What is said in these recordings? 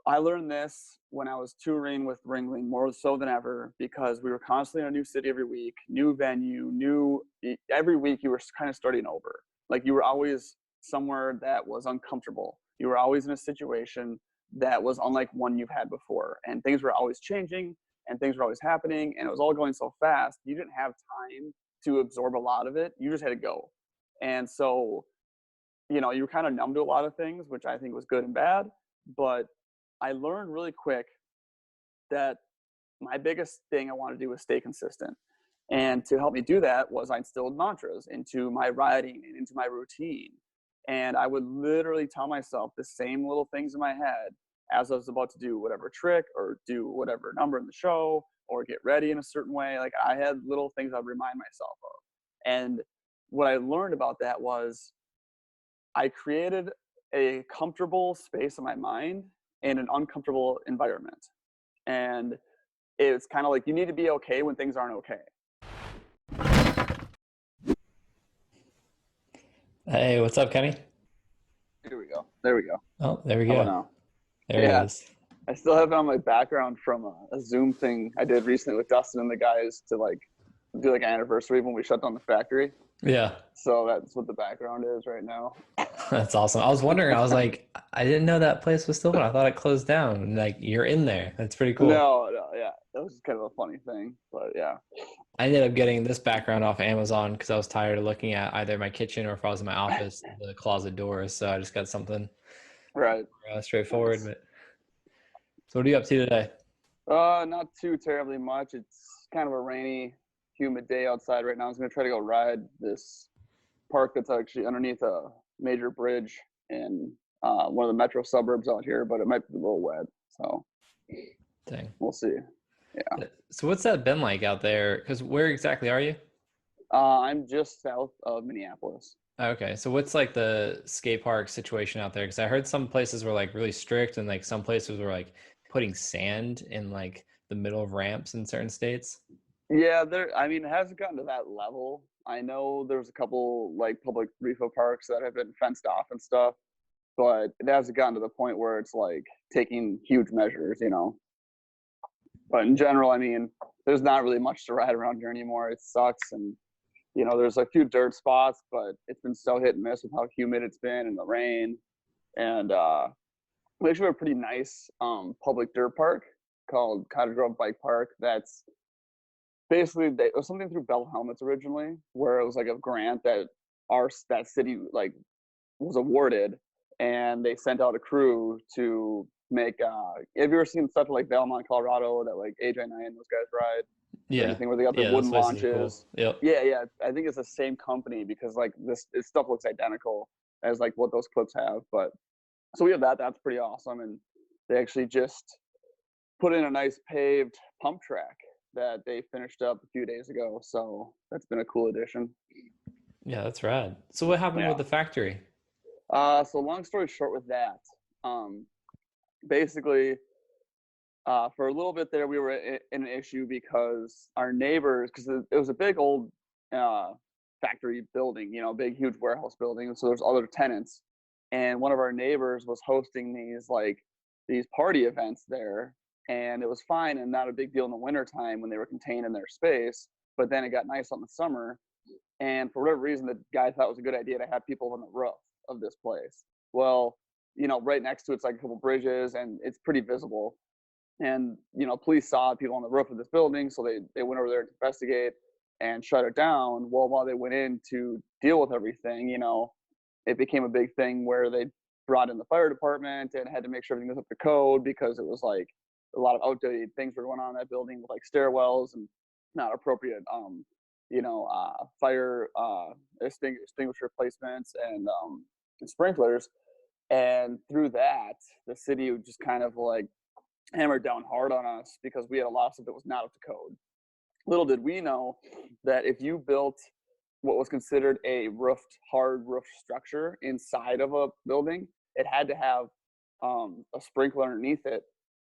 I learned this when I was touring with Ringling more so than ever because we were constantly in a new city every week, new venue, every week you were kind of starting over. Like you were always somewhere that was uncomfortable. You were always in a situation that was unlike one you've had before. And things were always changing and things were always happening. And it was all going so fast. You didn't have time to absorb a lot of it. You just had to go. And so, you were kind of numb to a lot of things, which I think was good and bad. But I learned really quick that my biggest thing I wanted to do was stay consistent. And to help me do that was I instilled mantras into my riding and into my routine. And I would literally tell myself the same little things in my head as I was about to do whatever trick or do whatever number in the show or get ready in a certain way. Like I had little things I'd remind myself of. And what I learned about that was I created a comfortable space in my mind in an uncomfortable environment. And it's kind of like you need to be okay when things aren't okay. Hey, what's up, Kenny? Here we go. There we go. Oh, there we How about go. now? There he Yeah. is. I still have it on my background from a Zoom thing I did recently with Dustin and the guys to like do like an anniversary when we shut down the factory. Yeah, So that's what the background is right now. that's awesome. I was wondering, I was like, I didn't know that place was still open. I thought it closed down. Like, you're in there. That's pretty cool. No, yeah. That was kind of a funny thing. But yeah. I ended up getting this background off Amazon because I was tired of looking at either my kitchen or if I was in my office, the closet doors. So I just got something Right. straightforward. Nice. But so what are you up to today? Not too terribly much. It's kind of a rainy, humid day outside right now. I was gonna try to go ride this park that's actually underneath a major bridge in one of the metro suburbs out here, but it might be a little wet. So Dang. we'll see. Yeah. So what's that been like out there? Because where exactly are you? I'm just south of Minneapolis. Okay, so what's like the skate park situation out there? Because I heard some places were like really strict, and like some places were like putting sand in like the middle of ramps in certain states. Yeah, I mean, it hasn't gotten to that level. I know there's a couple like public repo parks that have been fenced off and stuff, but it hasn't gotten to the point where it's like taking huge measures. But in general, I mean, there's not really much to ride around here anymore. It sucks, and there's a few dirt spots, but it's been so hit and miss with how humid it's been and the rain. And we actually have a pretty nice public dirt park called Cottage Bike Park. That's basically it was something through Bell Helmets originally, where it was like a grant that city like was awarded, and they sent out a crew to make. Have you ever seen stuff like Valmont, Colorado, that like AJ and those guys ride? Or Yeah, anything where they got their yeah, those wooden places are cool. launches. Yep. Yeah. I think it's the same company because like this stuff looks identical as like what those clips have. But so we have that. That's pretty awesome. And they actually just put in a nice paved pump track that they finished up a few days ago. So that's been a cool addition. Yeah, that's rad. So what happened with Yeah. the factory? So long story short with that, um, basically for a little bit there, we were in an issue because our neighbors, because it was a big old factory building, big, huge warehouse building. So there's other tenants. And one of our neighbors was hosting these party events there. And it was fine and not a big deal in the wintertime when they were contained in their space. But then it got nice on the summer. And for whatever reason, the guy thought it was a good idea to have people on the roof of this place. Well, right next to it's like a couple bridges and it's pretty visible. And police saw people on the roof of this building, so they went over there to investigate and shut it down. Well, while they went in to deal with everything, it became a big thing where they brought in the fire department and had to make sure everything was up to code because it was like a lot of outdated things were going on in that building with like stairwells and not appropriate fire extinguisher placements and sprinklers. And through that, the city would just kind of like hammered down hard on us because we had a lot of stuff that was not up to code. Little did we know that if you built what was considered a hard roof structure inside of a building, it had to have a sprinkler underneath it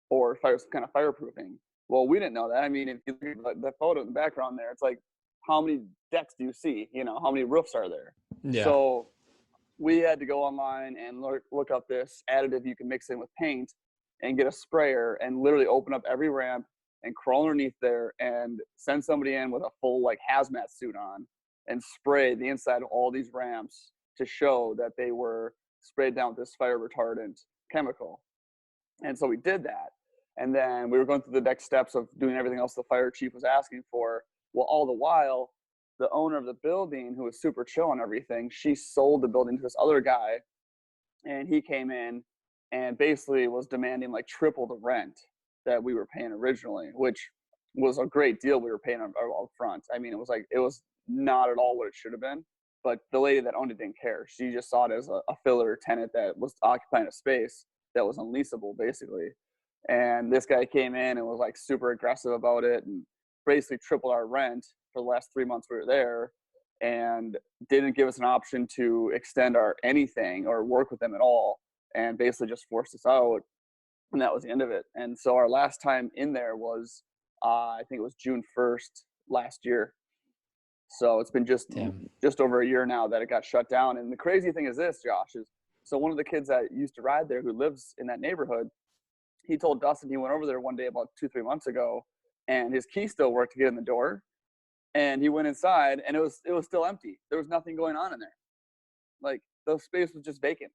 or some kind of fireproofing. Well, we didn't know that. I mean, if you look at the photo in the background there, it's like, how many decks do you see? How many roofs are there? Yeah. So we had to go online and look up this additive you can mix in with paint and get a sprayer and literally open up every ramp and crawl underneath there and send somebody in with a full like hazmat suit on and spray the inside of all these ramps to show that they were sprayed down with this fire retardant chemical. And so we did that. And then we were going through the next steps of doing everything else the fire chief was asking for. Well, all the while, the owner of the building, who was super chill on everything, she sold the building to this other guy. And he came in and basically was demanding like triple the rent that we were paying originally, which was a great deal we were paying up front. I mean, it was not at all what it should have been. But the lady that owned it didn't care. She just saw it as a filler tenant that was occupying a space that was unleasable, basically. And this guy came in and was like super aggressive about it and basically tripled our rent for the last 3 months we were there, and didn't give us an option to extend our anything or work with them at all, and basically just forced us out. And that was the end of it. And so our last time in there was, I think it was June 1st last year. So it's been just over a year now that it got shut down. And the crazy thing is this, Josh, is so one of the kids that used to ride there who lives in that neighborhood, he told Dustin he went over there one day about 2-3 months ago, and his key still worked to get in the door. And he went inside and it was still empty. There was nothing going on in there. Like the space was just vacant.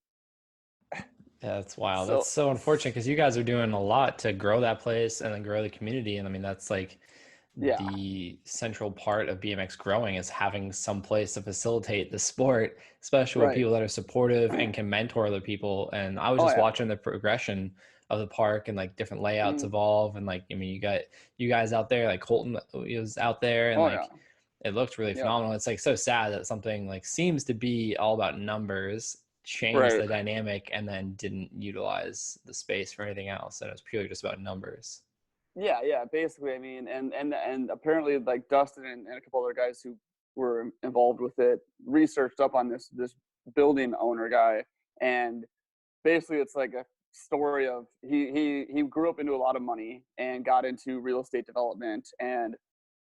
Yeah, that's wild. So, That's so unfortunate because you guys are doing a lot to grow that place and then grow the community. And I mean, that's like yeah. the central part of BMX growing is having some place to facilitate the sport, especially with Right. people that are supportive and can mentor other people. And I was Oh, just yeah. watching the progression of the park and like different layouts Mm. evolve. And like, I mean, you guys out there, like Colton was out there and Oh, like yeah. it looked really Yeah. phenomenal. It's like so sad that something like seems to be all about numbers changed Right. the dynamic and then didn't utilize the space for anything else. And it was purely just about numbers. Yeah, basically. I mean, and apparently like Dustin and a couple other guys who were involved with it researched up on this building owner guy, and basically it's like a story of he grew up into a lot of money and got into real estate development, and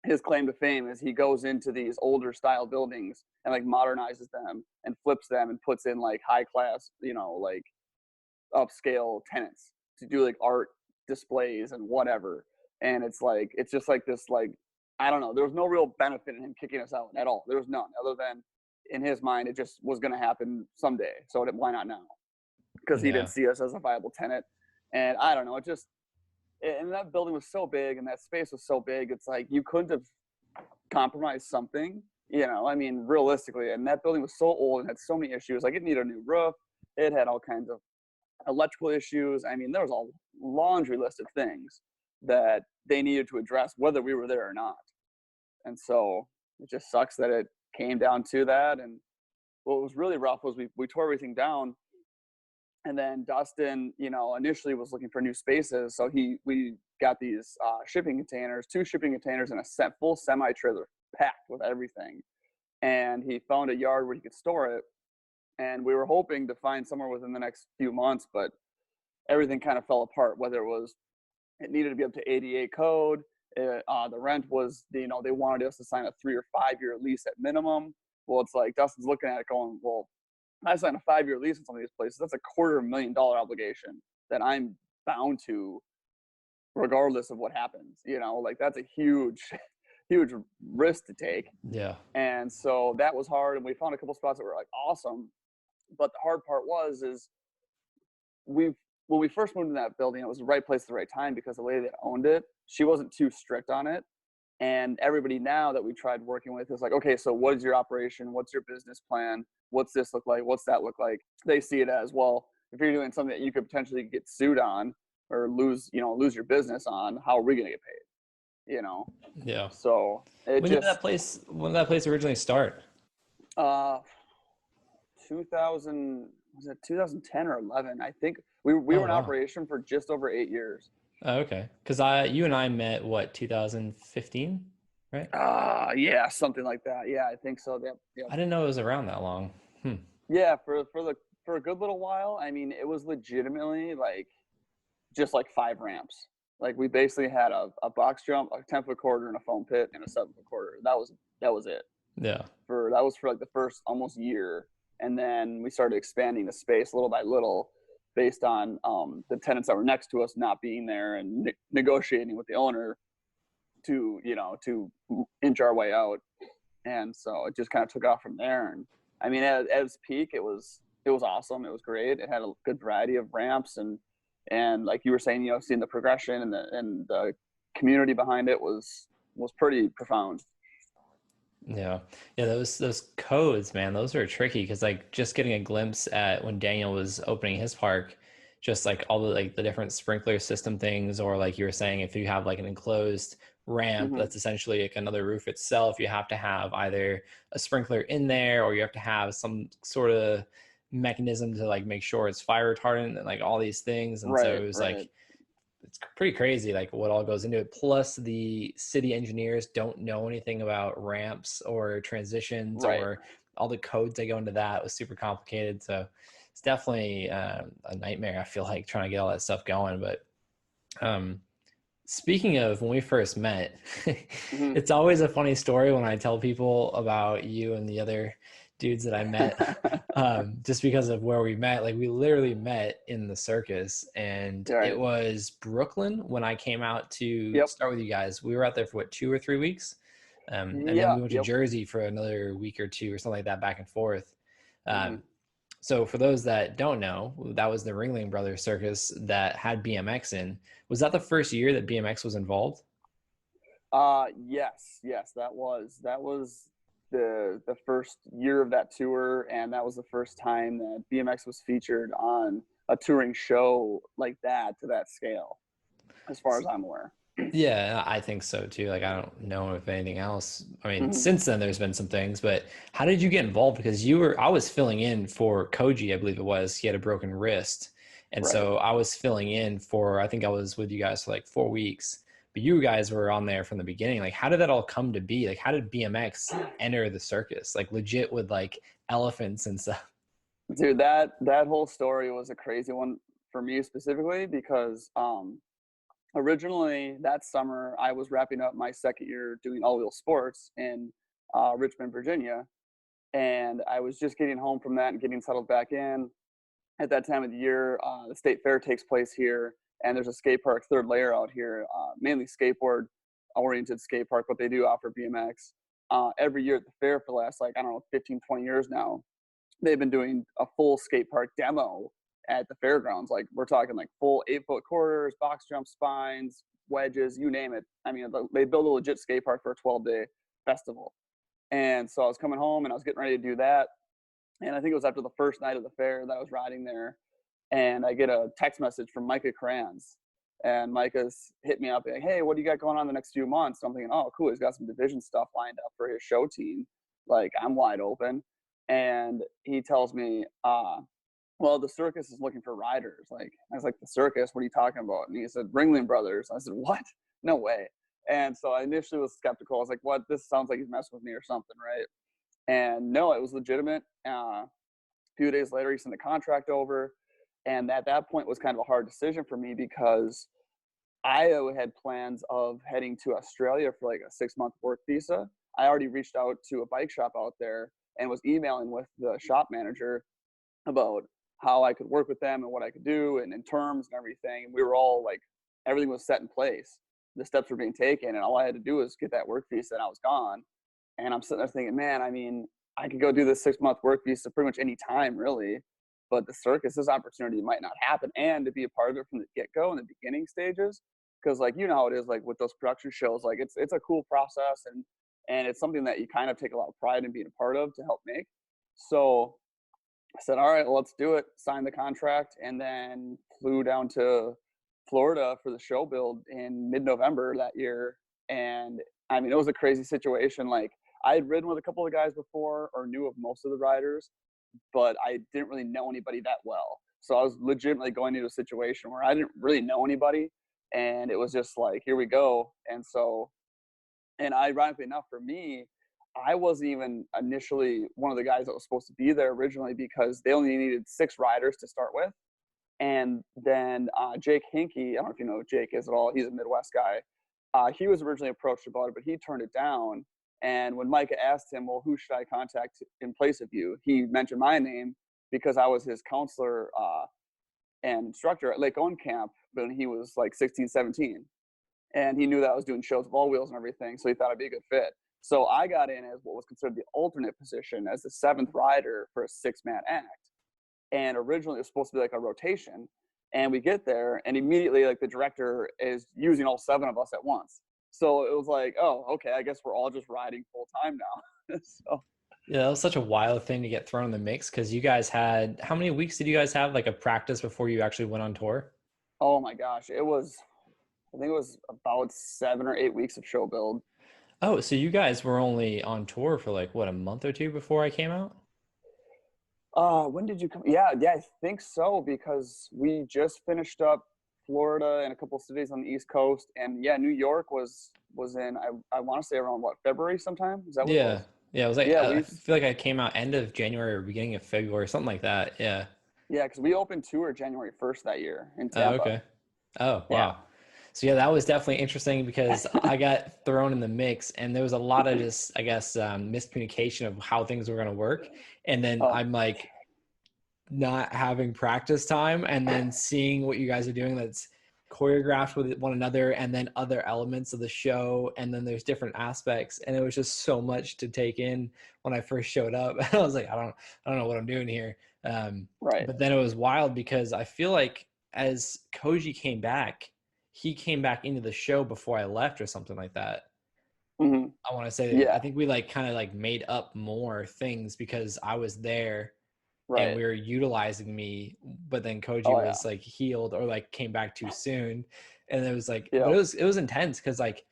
his claim to fame is he goes into these older style buildings and like modernizes them and flips them and puts in like high class, like upscale tenants to do like art displays and whatever. And it's just like this, like, I don't know, there was no real benefit in him kicking us out at all. There was none, other than in his mind it just was going to happen someday, so why not now? Because he Yeah. didn't see us as a viable tenant. And I don't know, and that building was so big and that space was so big, it's like you couldn't have compromised something, I mean, realistically. And that building was so old and had so many issues. Like, it needed a new roof, it had all kinds of electrical issues. I mean, there was a laundry list of things that they needed to address whether we were there or not. And so it just sucks that it came down to that. And what was really rough was we tore everything down, and then Dustin, initially was looking for new spaces. So we got these shipping containers, 2 shipping containers, and a full semi trailer packed with everything. And he found a yard where he could store it. And we were hoping to find somewhere within the next few months, but everything kind of fell apart. Whether it needed to be up to ADA code, the rent was, they wanted us to sign a 3 or 5 year lease at minimum. Well, it's like Dustin's looking at it going, well, I signed a 5 year lease in some of these places. That's a $250,000 obligation that I'm bound to, regardless of what happens. Like, that's a huge, huge risk to take. Yeah. And so that was hard. And we found a couple spots that were like awesome. But the hard part is when we first moved in that building, it was the right place at the right time, because the lady that owned it, she wasn't too strict on it. And everybody now that we tried working with is like, okay, so what is your operation? What's your business plan? What's this look like? What's that look like? They see it as, well, if you're doing something that you could potentially get sued on or lose your business on, how are we going to get paid? Yeah. So it When did that place originally start? 2000, was it 2010 or 11? I think we Oh, were in wow. operation for just over 8 years. Oh, okay. Because you and I met 2015, right? Yeah, something like that. Yeah, I think so. Yep. I didn't know it was around that long. Yeah, for a good little while. I mean, it was legitimately like just like 5 ramps. Like, we basically had a box jump, a 10-foot quarter, and a foam pit, and a 7-foot quarter. That was it. Yeah. That was for like the first almost year. And then we started expanding the space little by little. based on the tenants that were next to us not being there and negotiating with the owner to, to inch our way out. And so it just kind of took off from there. And I mean, at its peak, it was awesome. It was great. It had a good variety of ramps, and like you were saying, seeing the progression and the community behind it was pretty profound. Yeah. Yeah, those codes, man, those are tricky because like just getting a glimpse at when Daniel was opening his park, just like all the like the different sprinkler system things, or like you were saying, if you have like an enclosed ramp Mm-hmm. that's essentially like another roof itself, you have to have either a sprinkler in there or you have to have some sort of mechanism to like make sure it's fire retardant and like all these things. And so Right, it was right, like it's pretty crazy like what all goes into it, plus the city engineers don't know anything about ramps or transitions right. or all the codes that go into that. Was super complicated, so it's definitely a nightmare, I feel like, trying to get all that stuff going. But um speaking of when we first met, Mm-hmm. it's always a funny story when I tell people about you and the other dudes that I met, just because of where we met. Like we literally met in the circus, and it Right. was Brooklyn when I came out to Yep. start with you guys. We were out there for what, 2 or 3 weeks, and then Yeah. we went to Yep. Jersey for another week or two or something like that, back and forth. Mm-hmm. Um, so for those that don't know, that was the Ringling Brothers Circus that had BMX in. Was that the first year that BMX was involved? Yes, yes, that was the first year of that tour, and that was the first time that BMX was featured on a touring show like that to that scale, as far as I'm aware. Yeah, I think so too. Like, I don't know if anything else. I mean, Mhm. since then there's been some things, but how did you get involved? Because I was filling in for Koji, I believe it was. He had a broken wrist. And Right. so I was filling in for, I think I was with you guys for like 4 weeks, but you guys were on there from the beginning. Like, how did that all come to be? Like, how did BMX enter the circus? Like, legit with like elephants and stuff. Dude, that whole story was a crazy one for me specifically because originally that summer I was wrapping up my second year doing all wheel sports in Richmond, Virginia, and I was just getting home from that and getting settled back in. At that time of the year, the state fair takes place here, and there's a skate park, third layer out here, mainly skateboard oriented skate park, but they do offer BMX. Every year at the fair for the last, like, I don't know, 15, 20 years now, they've been doing a full skate park demo at the fairgrounds. Like, we're talking like full 8-foot quarters, box jump spines, wedges, you name it. I mean, they build a legit skate park for a 12-day festival. And so I was coming home and I was getting ready to do that. And I think it was after the first night of the fair that I was riding there, and I get a text message from Micah Crayons. And Micah's hit me up like, "Hey, what do you got going on the next few months?" So I'm thinking, "Oh, cool. He's got some division stuff lined up for his show team. Like, I'm wide open." And he tells me, "Well, the circus is looking for riders." Like, I was like, "The circus? What are you talking about?" And he said, "Ringling Brothers." I said, "What? No way." And so I initially was skeptical. I was like, "What? This sounds like he's messing with me or something, right?" And no, it was legitimate. A few days later, he sent the contract over, and at that point was kind of a hard decision for me because I had plans of heading to Australia for like a 6-month work visa. I already reached out to a bike shop out there and was emailing with the shop manager about how I could work with them and what I could do and in terms and everything. And we were all like, everything was set in place. The steps were being taken, and all I had to do was get that work visa, and I was gone. And I'm sitting there thinking, man, I mean, I could go do this 6-month work visa pretty much any time, really. But the circus, this opportunity might not happen. And to be a part of it from the get go in the beginning stages, because like you know how it is, like with those production shows, like it's a cool process, and it's something that you kind of take a lot of pride in being a part of to help make. So I said, all right, well, let's do it. Signed the contract, and then flew down to Florida for the show build in mid-November that year. And I mean, it was a crazy situation. Like, I had ridden with a couple of guys before or knew of most of the riders, but I didn't really know anybody that well. So I was legitimately going into a situation where I didn't really know anybody. And it was just like, here we go. And so, and ironically enough, for me, I wasn't even initially one of the guys that was supposed to be there originally because they only needed 6 riders to start with. And then Jake Hinkey, I don't know if you know who Jake is at all. He's a Midwest guy. He was originally approached about it, but he turned it down. And when Micah asked him, well, who should I contact in place of you? He mentioned my name because I was his counselor and instructor at Lake Owen Camp when he was like 16, 17. And he knew that I was doing shows with all wheels and everything, so he thought I'd be a good fit. So I got in as what was considered the alternate position as the seventh rider for a 6-man act. And originally it was supposed to be like a rotation. And we get there, and immediately like the director is using all 7 of us at once. So it was like, oh, okay, I guess we're all just riding full time now. So Yeah, that was such a wild thing to get thrown in the mix because you guys had how many weeks did you guys have like a practice before you actually went on tour? oh my gosh, I think it was about 7 or 8 weeks of show build. Oh, so you guys were only on tour for like what, a month or two before I came out? When did you come? Yeah, I think so because we just finished up Florida and a couple of cities on the East Coast, and yeah, New York was in I want to say around what, February sometime? Is that what it Yeah. was? Yeah, it was like Yeah, I we feel like I came out end of January or beginning of February, something like that. Yeah. yeah, because we opened tour January 1st that year in Oh, Tampa. okay. Oh, Yeah. wow. So yeah, that was definitely interesting because I got thrown in the mix and there was a lot of just, I guess, miscommunication of how things were going to work. And then Oh, I'm like not having practice time and then seeing what you guys are doing that's choreographed with one another and then other elements of the show. And then there's different aspects. And it was just so much to take in when I first showed up. I was like, I don't know what I'm doing here. right. But then it was wild because I feel like as Koji came back, he came back into the show before I left or something like that. Hmm. I want to say I Yeah. think we like kind of like made up more things because I was there and Right. we were utilizing me, but then Koji Oh yeah. was like healed or like came back too soon. And it was like, but Yeah. it was intense because like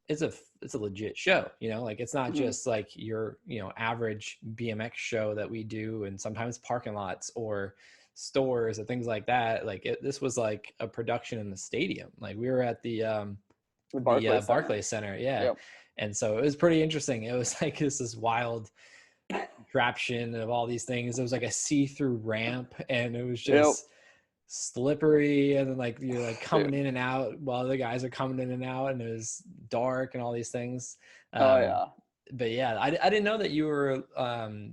it's a legit show, you know, like it's not Hmm. just like your, you know, average BMX show that we do and sometimes parking lots or stores or things like that. Like this was like a production in the stadium. Like we were at The the Barclays Center. Barclays Center, yeah. Yep. And so it was pretty interesting. It was like this is wild contraption of all these things. It was like a see-through ramp and it was Yep. just slippery and then like you're like coming Dude. in and out while the guys are coming in and out and it was dark and all these things. Oh um yeah. but yeah, I didn't know that you were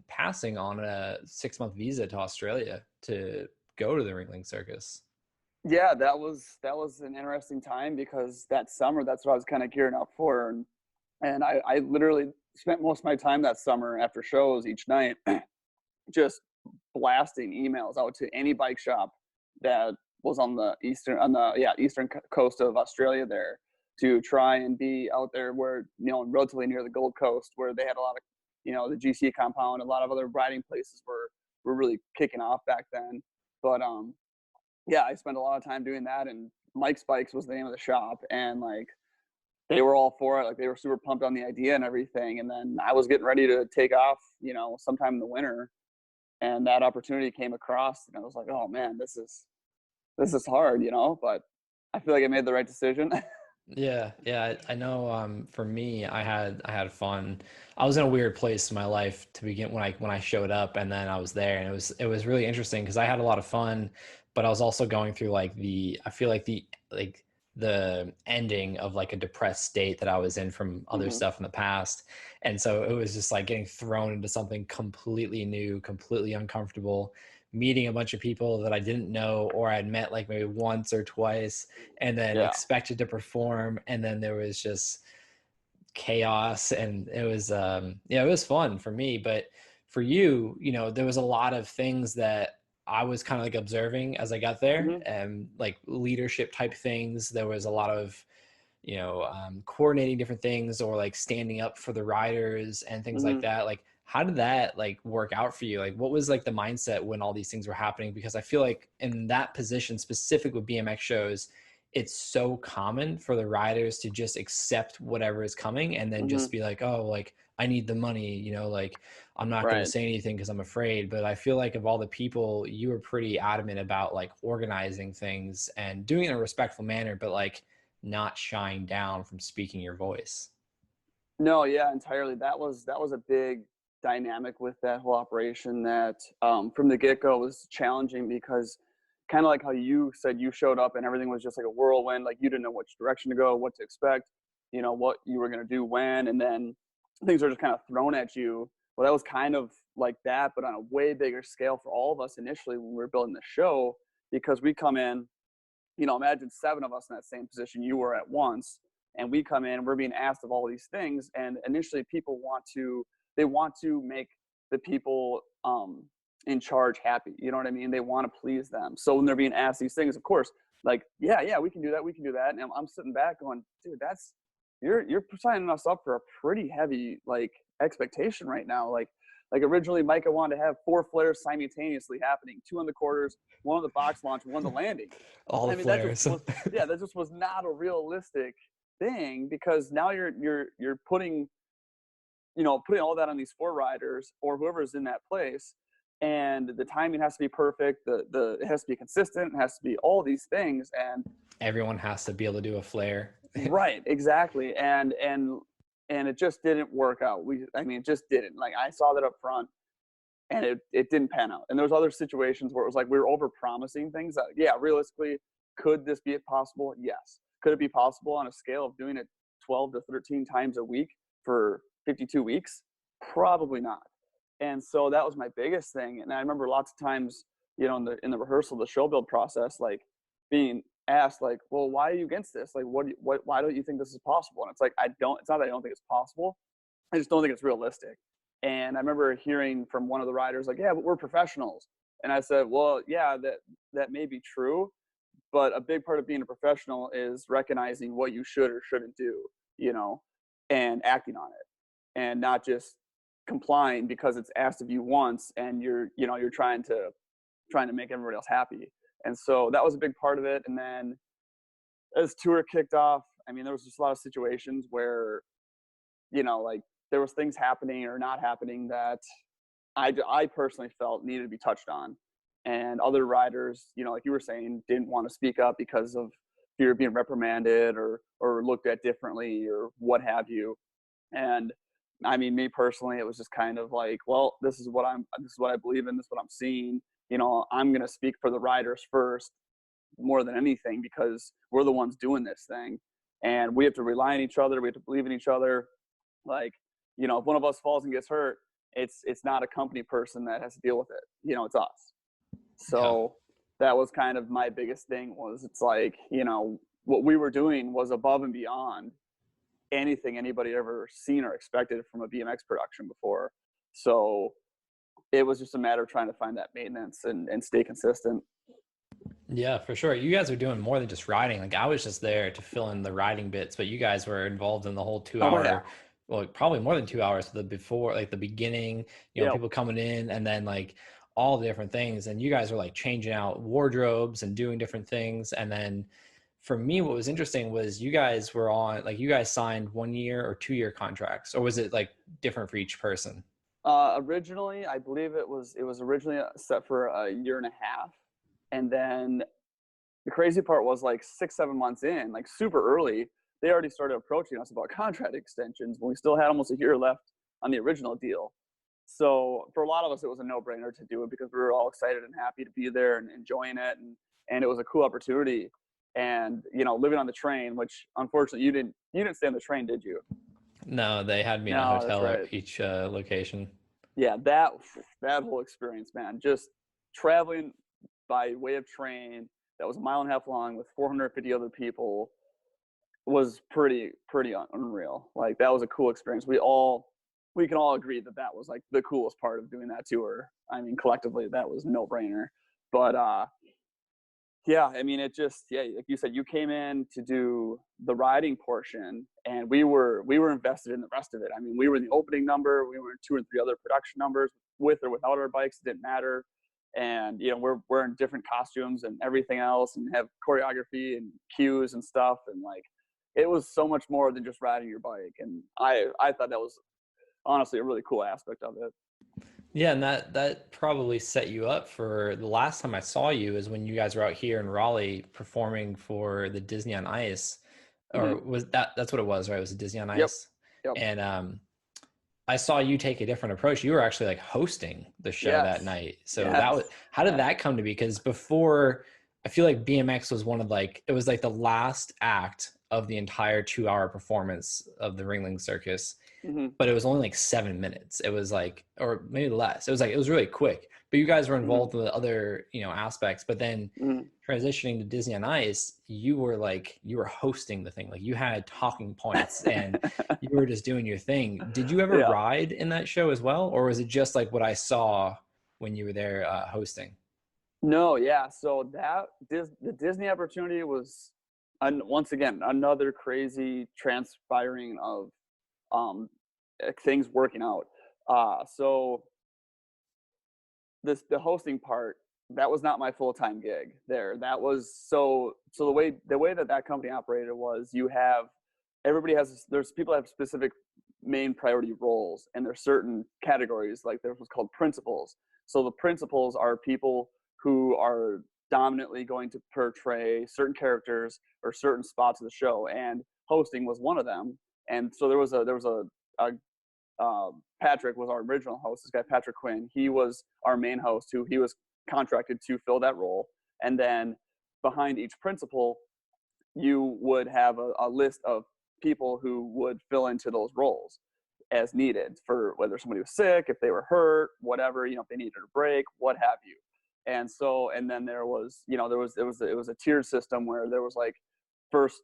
passing on a 6-month visa to Australia to go to the Ringling Circus. Yeah, that was an interesting time because that summer that's what I was kind of gearing up for, and I literally spent most of my time that summer after shows each night just blasting emails out to any bike shop that was on the eastern coast of Australia there to try and be out there where, relatively near the Gold Coast, where they had a lot of, the GC compound, a lot of other riding places were really kicking off back then. But yeah, I spent a lot of time doing that, and Mike's Bikes was the name of the shop, and like they were all for it. Like they were super pumped on the idea and everything. And then I was getting ready to take off, sometime in the winter, and that opportunity came across, and I was like, oh man, this is hard, but I feel like I made the right decision. Yeah, yeah, I know. For me, I had fun. I was in a weird place in my life to begin when I showed up, and then I was there, and it was really interesting because I had a lot of fun, but I was also going through like I feel like the ending of like a depressed state that I was in from other Hmm. stuff in the past, and so it was just like getting thrown into something completely new, completely uncomfortable, meeting a bunch of people that I didn't know or I'd met like maybe once or twice and then Yeah. expected to perform and then there was just chaos and it was yeah, it was fun for me, but for you, you know, there was a lot of things that I was kind of like observing as I got there Hmm. and like leadership type things. There was a lot of, you know, coordinating different things or like standing up for the riders and things like Hmm. that. Like how did that like work out for you? Like what was like the mindset when all these things were happening? Because I feel like in that position, specific with BMX shows, it's so common for the riders to just accept whatever is coming and then Hmm. just be like, oh, like I need the money, you know, like I'm not going to Right. say anything because I'm afraid. But I feel like of all the people, you were pretty adamant about like organizing things and doing it in a respectful manner, but like not shying down from speaking your voice. No, yeah, entirely. That was a big dynamic with that whole operation that from the get-go was challenging because kind of like how you said you showed up and everything was just like a whirlwind, like you didn't know which direction to go, what to expect, what you were going to do when, and then things are just kind of thrown at you. Well, that was kind of like that, but on a way bigger scale for all of us initially when we were building the show, because we come in, imagine 7 of us in that same position you were at once, and we come in, we're being asked of all these things, and initially people want to make the people in charge happy. You know what I mean? They want to please them. So when they're being asked these things, of course, like, yeah, we can do that. And I'm sitting back going, dude, you're signing us up for a pretty heavy like expectation right now. Like originally Micah wanted to have 4 flares simultaneously happening, 2 on the quarters, 1 on the box launch, 1 on the landing. All the flares. That just was not a realistic thing, because now you're putting all that on these 4 riders or whoever's in that place, and the timing has to be perfect. It has to be consistent. It has to be all these things, and everyone has to be able to do a flare. Right, exactly, and it just didn't work out. It just didn't. Like, I saw that up front, and it didn't pan out. And there's other situations where it was like we were over promising things that, yeah, realistically, could this be possible? Yes. Could it be possible on a scale of doing it 12 to 13 times a week for 52 weeks? Probably not. And so that was my biggest thing. And I remember lots of times, in the rehearsal, the show build process, like being asked, like, well, why are you against this? Like, why don't you think this is possible? And it's like, it's not that I don't think it's possible. I just don't think it's realistic. And I remember hearing from one of the riders, like, yeah, but we're professionals. And I said, well, yeah, that may be true, but a big part of being a professional is recognizing what you should or shouldn't do, and acting on it, and not just complying because it's asked of you once, and you're trying to make everybody else happy. And so that was a big part of it. And then as tour kicked off, there was just a lot of situations where, like, there was things happening or not happening that I personally felt needed to be touched on. And other riders, like you were saying, didn't want to speak up because of fear of being reprimanded or looked at differently or what have you. And me personally, it was just kind of like, well, this is what I believe in, this is what I'm seeing. I'm going to speak for the riders first, more than anything, because we're the ones doing this thing, and we have to rely on each other. We have to believe in each other. Like, if one of us falls and gets hurt, it's not a company person that has to deal with it. It's us. So that was kind of my biggest thing, was it's like, what we were doing was above and beyond anything anybody ever seen or expected from a BMX production before. So it was just a matter of trying to find that maintenance and stay consistent. Yeah, for sure. You guys are doing more than just riding. Like, I was just there to fill in the riding bits, but you guys were involved in the whole 2 hour, well, probably more than 2 hours, the before, like the beginning, people coming in, and then like all the different things. And you guys were like changing out wardrobes and doing different things. And then for me, what was interesting was you guys were on, like, you guys signed 1 year or 2 year contracts, or was it like different for each person? Originally, I believe it was originally set for a year and a half. And then the crazy part was, like, 6-7 months in, like super early, they already started approaching us about contract extensions when we still had almost a year left on the original deal. So for a lot of us, it was a no-brainer to do it because we were all excited and happy to be there and enjoying it. And it was a cool opportunity. And, living on the train, which unfortunately you didn't stay on the train, did you? No, they had me in a hotel at each location. Yeah, that whole experience, man, just traveling by way of train that was a mile and a half long with 450 other people was pretty unreal. Like, that was a cool experience. We can all agree that was like the coolest part of doing that tour. Collectively, that was no brainer. But yeah, it just, like you said, you came in to do the riding portion, and we were invested in the rest of it. We were in the opening number, we were in 2 or 3 other production numbers with or without our bikes, it didn't matter. And we're wearing different costumes and everything else, and have choreography and cues and stuff, and like, it was so much more than just riding your bike. And I thought that was honestly a really cool aspect of it. Yeah, and that probably set you up for the last time I saw you is when you guys were out here in Raleigh performing for the Disney on Ice, or was that's what it was, right? It was a Disney on Ice. Yep. And I saw you take a different approach. You were actually like hosting the show that night. So how did that come to be? Because before, I feel like BMX was it was like the last act of the entire 2 hour performance of the Ringling Circus. Hmm. but it was only like 7 minutes. It was like, or maybe less. It was like, it was really quick, but you guys were Hmm. involved in the other, aspects. But then Hmm. transitioning to Disney on Ice, you were like, you were hosting the thing. Like you had talking points and you were just doing your thing. Did you ever Yeah. ride in that show as well? Or was it just like what I saw when you were there hosting? No, yeah. So the Disney opportunity was, once again, another crazy transpiring of um things working out. So the hosting part, that was not my full-time gig there. That was so the way that company operated was, you have, everybody has, there's people that have specific main priority roles, and there's certain categories, like there's what's called principals. So the principals are people who are dominantly going to portray certain characters or certain spots of the show, and hosting was one of them. And so a Patrick was our original host. This guy Patrick Quinn, he was our main host, who he was contracted to fill that role. And then behind each principal, you would have a list of people who would fill into those roles as needed, for whether somebody was sick, if they were hurt, whatever, if they needed a break, what have you. And so, and then there was, it was a tiered system where there was like first,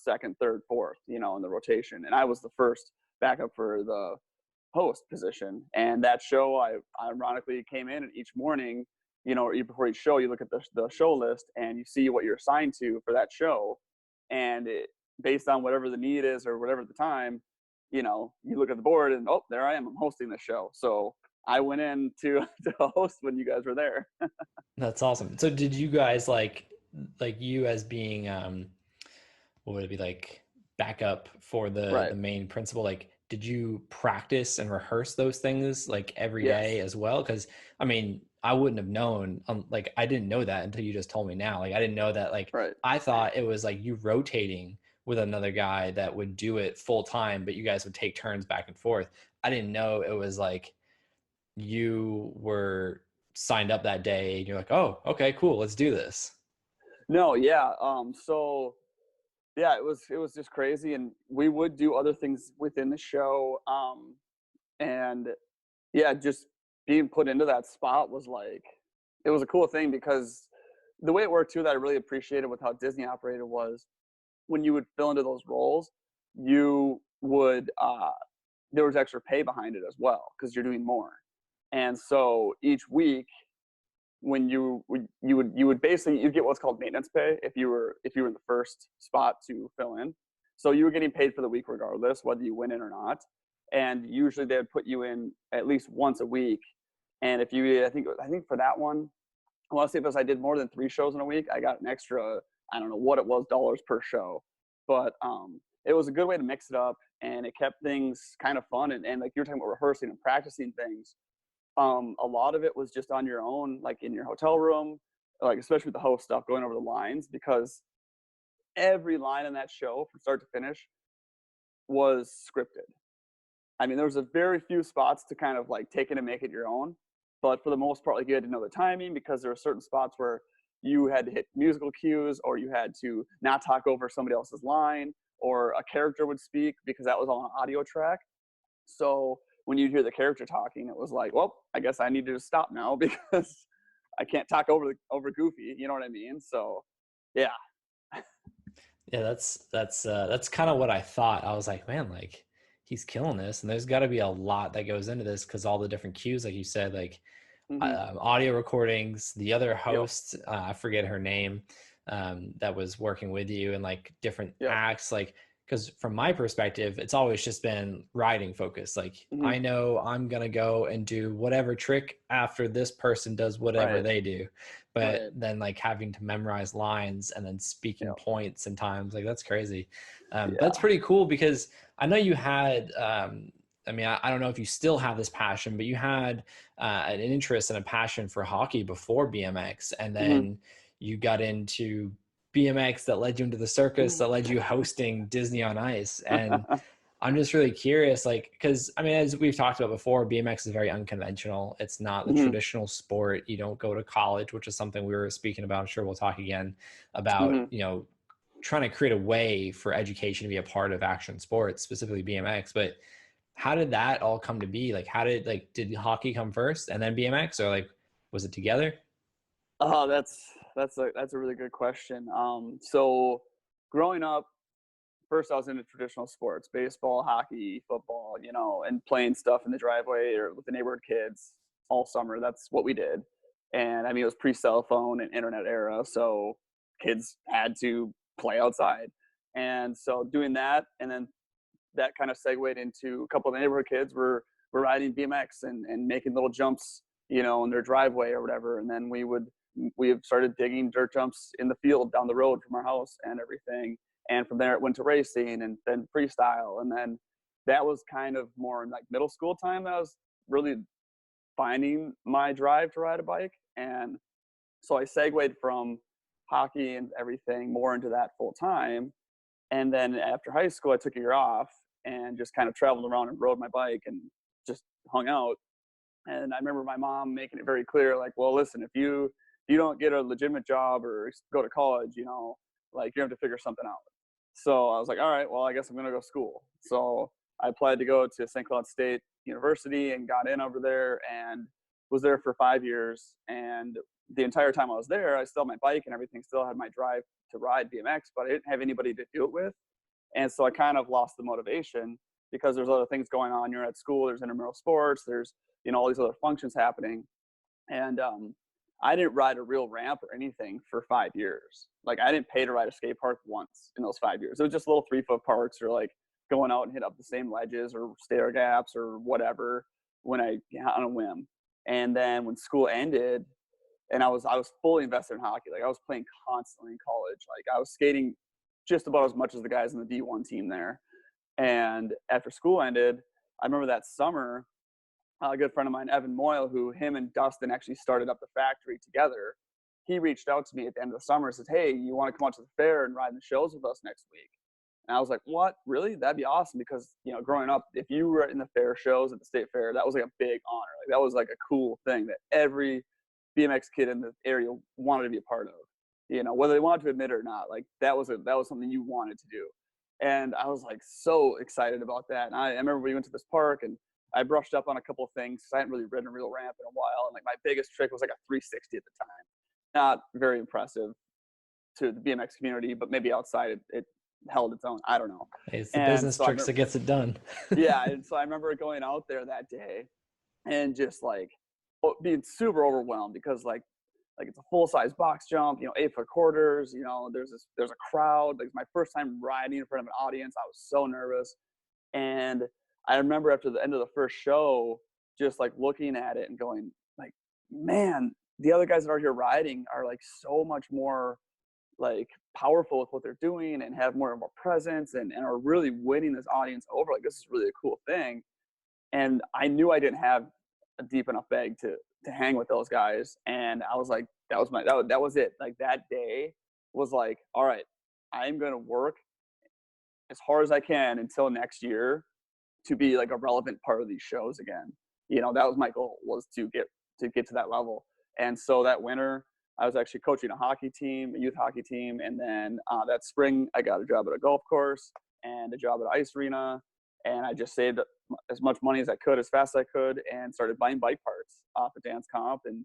second, third, fourth, in the rotation. And I was the first backup for the host position. And that show, I ironically came in, and each morning, before each show, you look at the show list and you see what you're assigned to for that show. And based on whatever the need is or whatever the time, you look at the board and, oh, there I am, I'm hosting the show. So I went in to host when you guys were there. That's awesome. So did you guys like you as being what would it be like backup for the Right. the main principal, like did you practice and rehearse those things like every day Yes. as well? Because I mean, I wouldn't have known, like I didn't know that until you just told me now. Like I didn't know that. Like Right. I thought it was like you rotating with another guy that would do it full time, but you guys would take turns back and forth. I didn't know it was like you were signed up that day and you're like, oh, okay, cool, let's do this. No, yeah. So yeah, it was just crazy, and we would do other things within the show. And yeah, just being put into that spot was like, it was a cool thing, because the way it worked too, that I really appreciated with how Disney operated, was when you would fill into those roles, you would there was extra pay behind it as well, because you're doing more. And so each week, when you would basically, you get what's called maintenance pay if you were in the first spot to fill in. So you were getting paid for the week regardless whether you went in or not. And usually they would put you in at least once a week. And if you, I think for that one, I want to say, if I did more than 3 shows in a week, I got an extra, I don't know what it was, dollars per show. But it was a good way to mix it up, and it kept things kind of fun. And like you were talking about rehearsing and practicing things, a lot of it was just on your own, like in your hotel room, like especially with the host stuff, going over the lines, because every line in that show from start to finish was scripted. I mean, there was a very few spots to kind of like take it and make it your own, but for the most part, like, you had to know the timing, because there were certain spots where you had to hit musical cues, or you had to not talk over somebody else's line, or a character would speak, because that was on an audio track. So when you'd hear the character talking, it was like, well, I guess I need to stop now because I can't talk over Goofy. You know what I mean? So, yeah. Yeah, that's kind of what I thought. I was like, man, like he's killing this, and there's got to be a lot that goes into this because all the different cues, like you said, like Hmm. audio recordings. The other Yep. host, I forget her name, that was working with you, and like different Yep. acts, like because from my perspective, it's always just been writing focused. Like Hmm. I know I'm gonna go and do whatever trick after this person does whatever Right. they do, but Right. then like having to memorize lines and then speaking Yep. points and times, like that's crazy. That's Yeah. pretty cool because I know you had. I mean, I don't know if you still have this passion, but you had an interest and a passion for hockey before BMX, and Hmm. then you got into BMX that led you into the circus that led you hosting Disney on Ice. And I'm just really curious, like, because I mean, as we've talked about before, BMX is very unconventional. It's not the Hmm. traditional sport. You don't go to college, which is something we were speaking about. I'm sure we'll talk again about, Hmm. trying to create a way for education to be a part of action sports, specifically BMX. But how did that all come to be? Like, did hockey come first and then BMX, or like, was it together? Oh, that's a really good question. So growing up, first I was into traditional sports, baseball, hockey, football, and playing stuff in the driveway or with the neighborhood kids all summer. That's what we did. And I mean, it was pre-cell phone and internet era, so kids had to play outside. And so doing that, and then that kind of segued into a couple of the neighborhood kids were riding BMX and making little jumps, in their driveway or whatever. And then we have started digging dirt jumps in the field down the road from our house and everything. And from there it went to racing and then freestyle. And then that was kind of more in like middle school time that I was really finding my drive to ride a bike. And so I segued from hockey and everything more into that full time. And then after high school, I took a year off and just kind of traveled around and rode my bike and just hung out. And I remember my mom making it very clear, like, well, listen, if you don't get a legitimate job or go to college, like you have to figure something out. So I was like, all right, well, I guess I'm going to go to school. So I applied to go to St. Cloud State University and got in over there and was there for 5 years. And the entire time I was there, I still had my bike and everything, still had my drive to ride BMX, but I didn't have anybody to do it with. And so I kind of lost the motivation because there's other things going on. You're at school, there's intramural sports, there's, all these other functions happening. And I didn't ride a real ramp or anything for 5 years. Like I didn't pay to ride a skate park once in those 5 years. It was just little 3-foot parks or like going out and hit up the same ledges or stair gaps or whatever when on a whim. And then when school ended and I was fully invested in hockey, like I was playing constantly in college. Like I was skating just about as much as the guys in the D1 team there. And after school ended, I remember that summer, a good friend of mine, Evan Moyle, who him and Dustin actually started up the factory together. He reached out to me at the end of the summer and says, hey, you want to come out to the fair and ride the shows with us next week? And I was like, what? Really? That'd be awesome. Because, growing up, if you were in the fair shows at the state fair, that was like a big honor. Like that was like a cool thing that every BMX kid in the area wanted to be a part of, whether they wanted to admit it or not. Like that was something you wanted to do. And I was like so excited about that. And I remember we went to this park and I brushed up on a couple of things. I hadn't really ridden a real ramp in a while. And like my biggest trick was like a 360 at the time. Not very impressive to the BMX community, but maybe outside it held its own. I don't know. Hey, it's the And business so tricks that gets it done. yeah. And so I remember going out there that day and just like being super overwhelmed because like it's a full size box jump, 8-foot quarters, there's a crowd. Like it's my first time riding in front of an audience. I was so nervous. And I remember after the end of the first show, just like looking at it and going like, man, the other guys that are here riding are like so much more like powerful with what they're doing and have more and more presence and are really winning this audience over. Like this is really a cool thing. And I knew I didn't have a deep enough bag to hang with those guys. And I was like, that was it. Like that day was like, all right, I'm going to work as hard as I can until next year to be like a relevant part of these shows again. That was my goal, was to get to that level. And so that winter I was actually coaching a hockey team, a youth hockey team. And then that spring I got a job at a golf course and a job at an ice arena. And I just saved as much money as I could, as fast as I could, and started buying bike parts off of Dance Comp and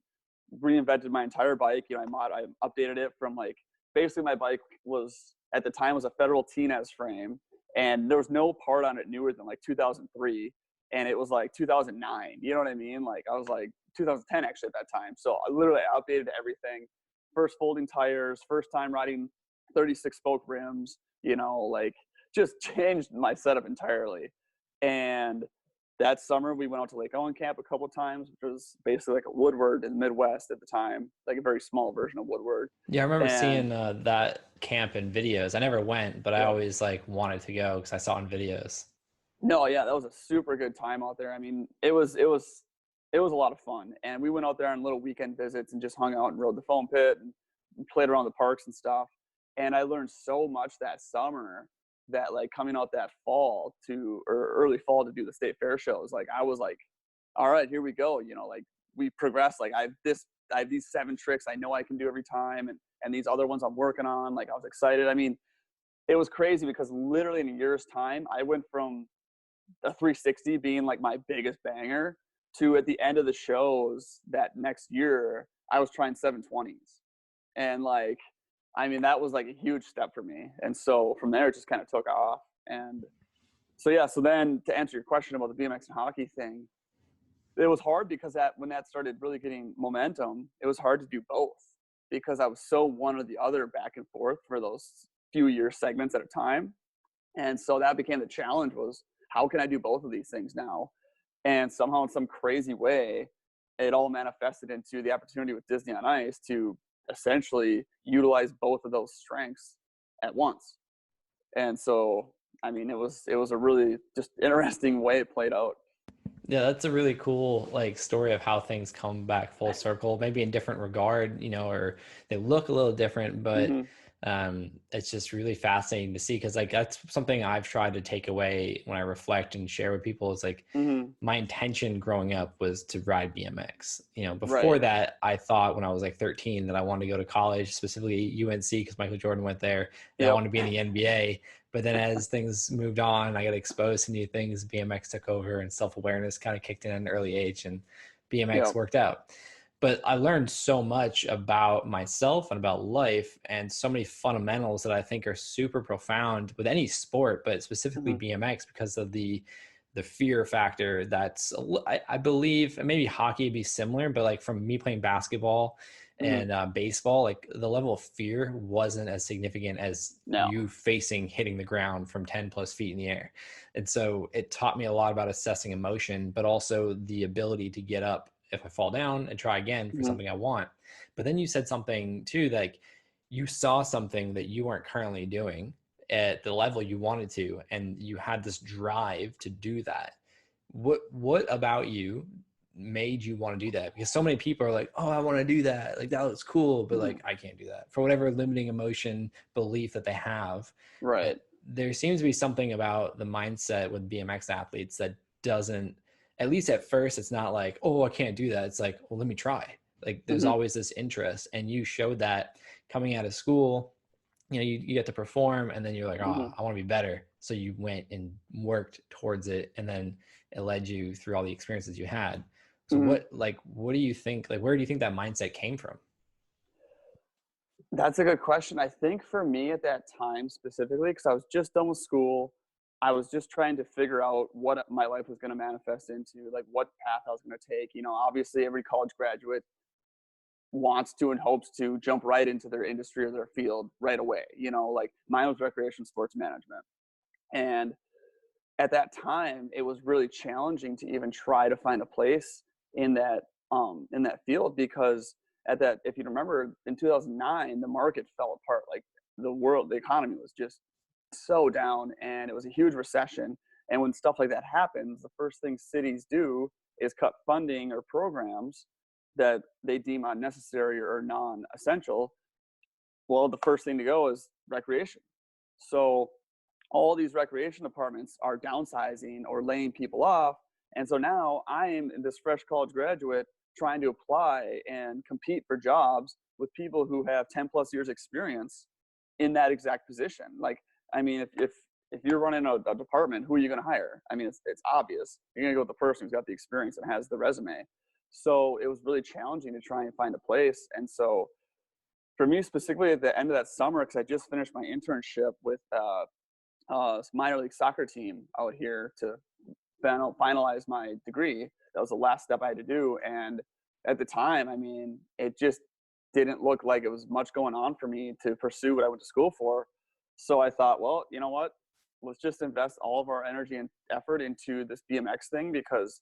reinvented my entire bike. I updated it from like, basically my bike was, at the time, was a Federal T-Nez frame. And there was no part on it newer than like 2003. And it was like 2009. You know what I mean? Like I was like 2010 actually at that time. So I literally updated everything. First folding tires, first time riding 36 spoke rims, like just changed my setup entirely. And that summer we went out to Lake Owen Camp a couple of times, which was basically like a Woodward in the Midwest at the time, like a very small version of Woodward. Yeah, I remember And seeing that camp in videos. I never went, but I yeah, always like wanted to go because I saw it in videos. no, yeah, that was a super good time out there. I mean, it was a lot of fun. And we went out there on little weekend visits and just hung out and rode the foam pit and played around the parks and stuff. And I learned so much that summer that like coming out that fall or early fall to do the state fair shows, like I was like, all right, here we go. Like we progressed. Like I have these 7 tricks I know I can do every time. And these other ones I'm working on. Like I was excited. I mean, it was crazy because literally in a year's time, I went from a 360 being like my biggest banger, to at the end of the shows that next year, I was trying 720s. And like, I mean, that was like a huge step for me. And so from there, it just kind of took off. And so, yeah, so then to answer your question about the BMX and hockey thing, it was hard because that when that started really getting momentum, it was hard to do both because I was so one or the other back and forth for those few year segments at a time. And so that became the challenge was how can I do both of these things now? And somehow in some crazy way, it all manifested into the opportunity with Disney on Ice to essentially utilize both of those strengths at once. And so, I mean, it was a really just interesting way it played out. Yeah, that's a really cool like story of how things come back full circle, maybe in different regard, or they look a little different, but Mm-hmm. it's just really fascinating to see because like that's something I've tried to take away when I reflect and share with people is like Mm-hmm. my intention growing up was to ride BMX. Before Right. that, I thought when I was like 13 that I wanted to go to college, specifically UNC because Michael Jordan went there, and I Yep. wanted to be in the NBA. But then as things moved on, I got exposed to new things. BMX took over and self-awareness kind of kicked in at an early age and BMX Yep. worked out. But I learned so much about myself and about life and so many fundamentals that I think are super profound with any sport, but specifically Mm-hmm. BMX because of the fear factor that's I believe, and maybe hockey would be similar, but like from me playing basketball Mm-hmm. and baseball, like the level of fear wasn't as significant as No. you hitting the ground from 10 plus feet in the air. And so it taught me a lot about assessing emotion, but also the ability to get up if I fall down and try again for Mm-hmm. something I want. But then you said something too, like you saw something that you weren't currently doing at the level you wanted to, and you had this drive to do that. What about you made you want to do that? Because so many people are like, oh, I want to do that, like that was cool, but Mm-hmm. like I can't do that for whatever limiting emotion belief that they have. uh, Right. there seems to be something about the mindset with BMX athletes that doesn't, at least at first it's not like, oh, I can't do that. It's like, well, let me try. Like there's Mm-hmm. always this interest, and you showed that coming out of school. You get to perform, and then you're like, oh, Mm-hmm. I want to be better, so you went and worked towards it, and then it led you through all the experiences you had. So Mm-hmm. what do you think, like where do you think that mindset came from? That's a good question. I think for me at that time specifically, because I was just done with school, I was just trying to figure out what my life was going to manifest into, like what path I was going to take. Obviously, every college graduate wants to and hopes to jump right into their industry or their field right away. Like mine was recreation sports management. And at that time, it was really challenging to even try to find a place in that field because if you remember in 2009, the market fell apart. Like the economy was just so down, and it was a huge recession. And when stuff like that happens, the first thing cities do is cut funding or programs that they deem unnecessary or non-essential. Well, the first thing to go is recreation. So all these recreation departments are downsizing or laying people off. And so now I am this fresh college graduate trying to apply and compete for jobs with people who have 10 plus years experience in that exact position. Like, I mean, if you're running a department, who are you going to hire? I mean, it's obvious. You're going to go with the person who's got the experience and has the resume. So it was really challenging to try and find a place. And so for me specifically at the end of that summer, because I just finished my internship with minor league soccer team out here to finalize my degree. That was the last step I had to do. And at the time, I mean, it just didn't look like it was much going on for me to pursue what I went to school for. So I thought, well, you know what? Let's just invest all of our energy and effort into this BMX thing because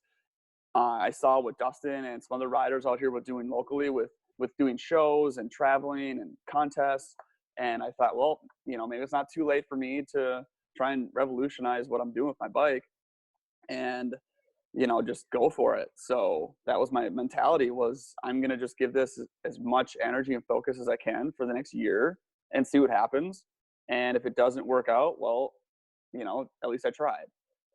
I saw what Dustin and some other riders out here were doing locally with doing shows and traveling and contests. And I thought, well, maybe it's not too late for me to try and revolutionize what I'm doing with my bike and, just go for it. So that was my mentality was I'm going to just give this as much energy and focus as I can for the next year and see what happens. And if it doesn't work out, well, at least I tried.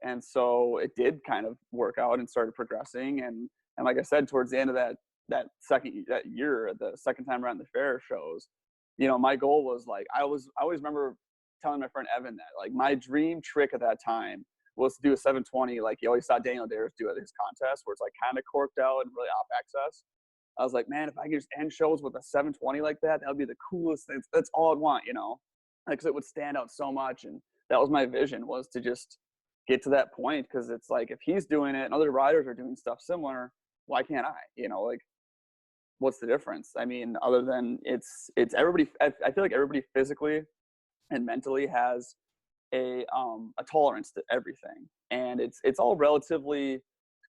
And so it did kind of work out and started progressing. And like I said, towards the end of that year, the second time around the fair shows, my goal was like, I always remember telling my friend Evan that like my dream trick at that time was to do a 720 like you always saw Daniel Dares do at his contest, where it's like kind of corked out and really off access. I was like, man, if I could just end shows with a 720 like that, that would be the coolest thing. That's all I'd want, you know, because it would stand out so much. And that was my vision, was to just get to that point. Because it's like, if he's doing it and other riders are doing stuff similar, why can't I? You know, like, what's the difference? I mean, other than it's everybody. I feel like everybody physically and mentally has a tolerance to everything, and it's all relatively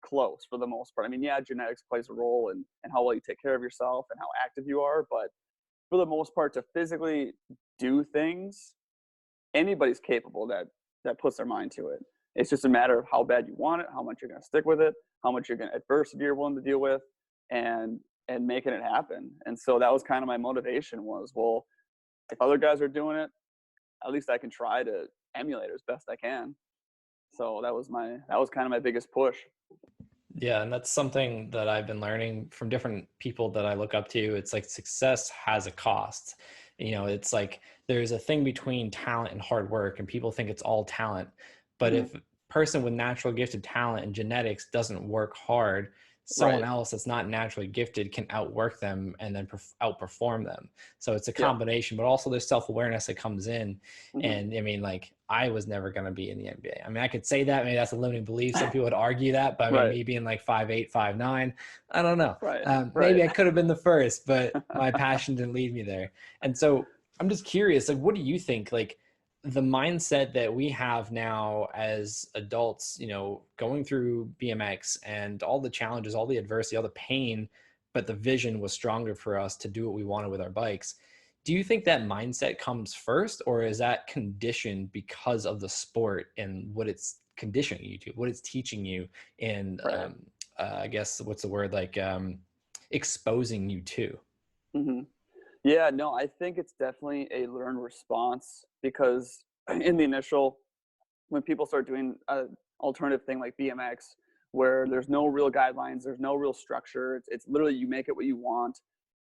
close for the most part. I mean, yeah, genetics plays a role in how well you take care of yourself and how active you are, but for the most part, to physically do things, anybody's capable that puts their mind to it. It's just a matter of how bad you want it, how much you're going to stick with it, how much you're going to adversity you're willing to deal with, and making it happen. And so that was kind of my motivation, was, well, if other guys are doing it, at least I can try to emulate it as best I can. So that was kind of my biggest push. Yeah, and that's something that I've been learning from different people that I look up to. It's like success has a cost. You know, it's like there's a thing between talent and hard work, and people think it's all talent. But Mm-hmm. if a person with natural gifted talent and genetics doesn't work hard, someone Right. else that's not naturally gifted can outwork them and then outperform them. So it's a Yeah. combination, but also there's self-awareness that comes in. Mm-hmm. And I mean, like, I was never going to be in the NBA. I mean, I could say that, maybe that's a limiting belief. Some people would argue that, but I mean, Right. me being like 5'8", 5'9", I don't know. Right. Maybe Right. I could have been the first, but my passion didn't lead me there. And so I'm just curious, like, what do you think? Like, the mindset that we have now as adults, you know, going through BMX and all the challenges, all the adversity, all the pain, but the vision was stronger for us to do what we wanted with our bikes. Do you think that mindset comes first, or is that conditioned because of the sport and what it's conditioning you to, what it's teaching you, and Right. I guess what's the word, like exposing you to? Mm-hmm. Yeah, no, I think it's definitely a learned response, because in the initial, when people start doing an alternative thing like BMX, where there's no real guidelines, there's no real structure, it's literally you make it what you want.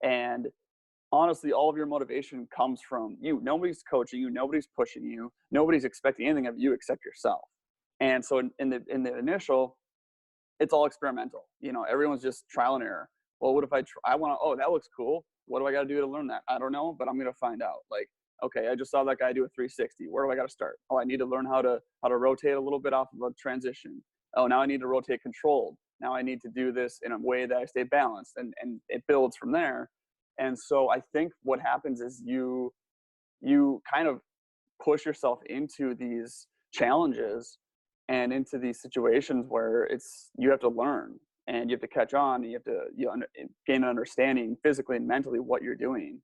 And honestly, all of your motivation comes from you. Nobody's coaching you, nobody's pushing you, nobody's expecting anything of you except yourself. And so in the initial, it's all experimental. You know, everyone's just trial and error. Well, what if I want to, oh, that looks cool. What do I got to do to learn that? I don't know, but I'm going to find out. Like, okay, I just saw that guy do a 360. Where do I got to start? Oh, I need to learn how to rotate a little bit off of a transition. Oh, now I need to rotate controlled. Now I need to do this in a way that I stay balanced, and it builds from there. And so I think what happens is you kind of push yourself into these challenges and into these situations where you have to learn, and you have to catch on, and you have to gain an understanding physically and mentally what you're doing.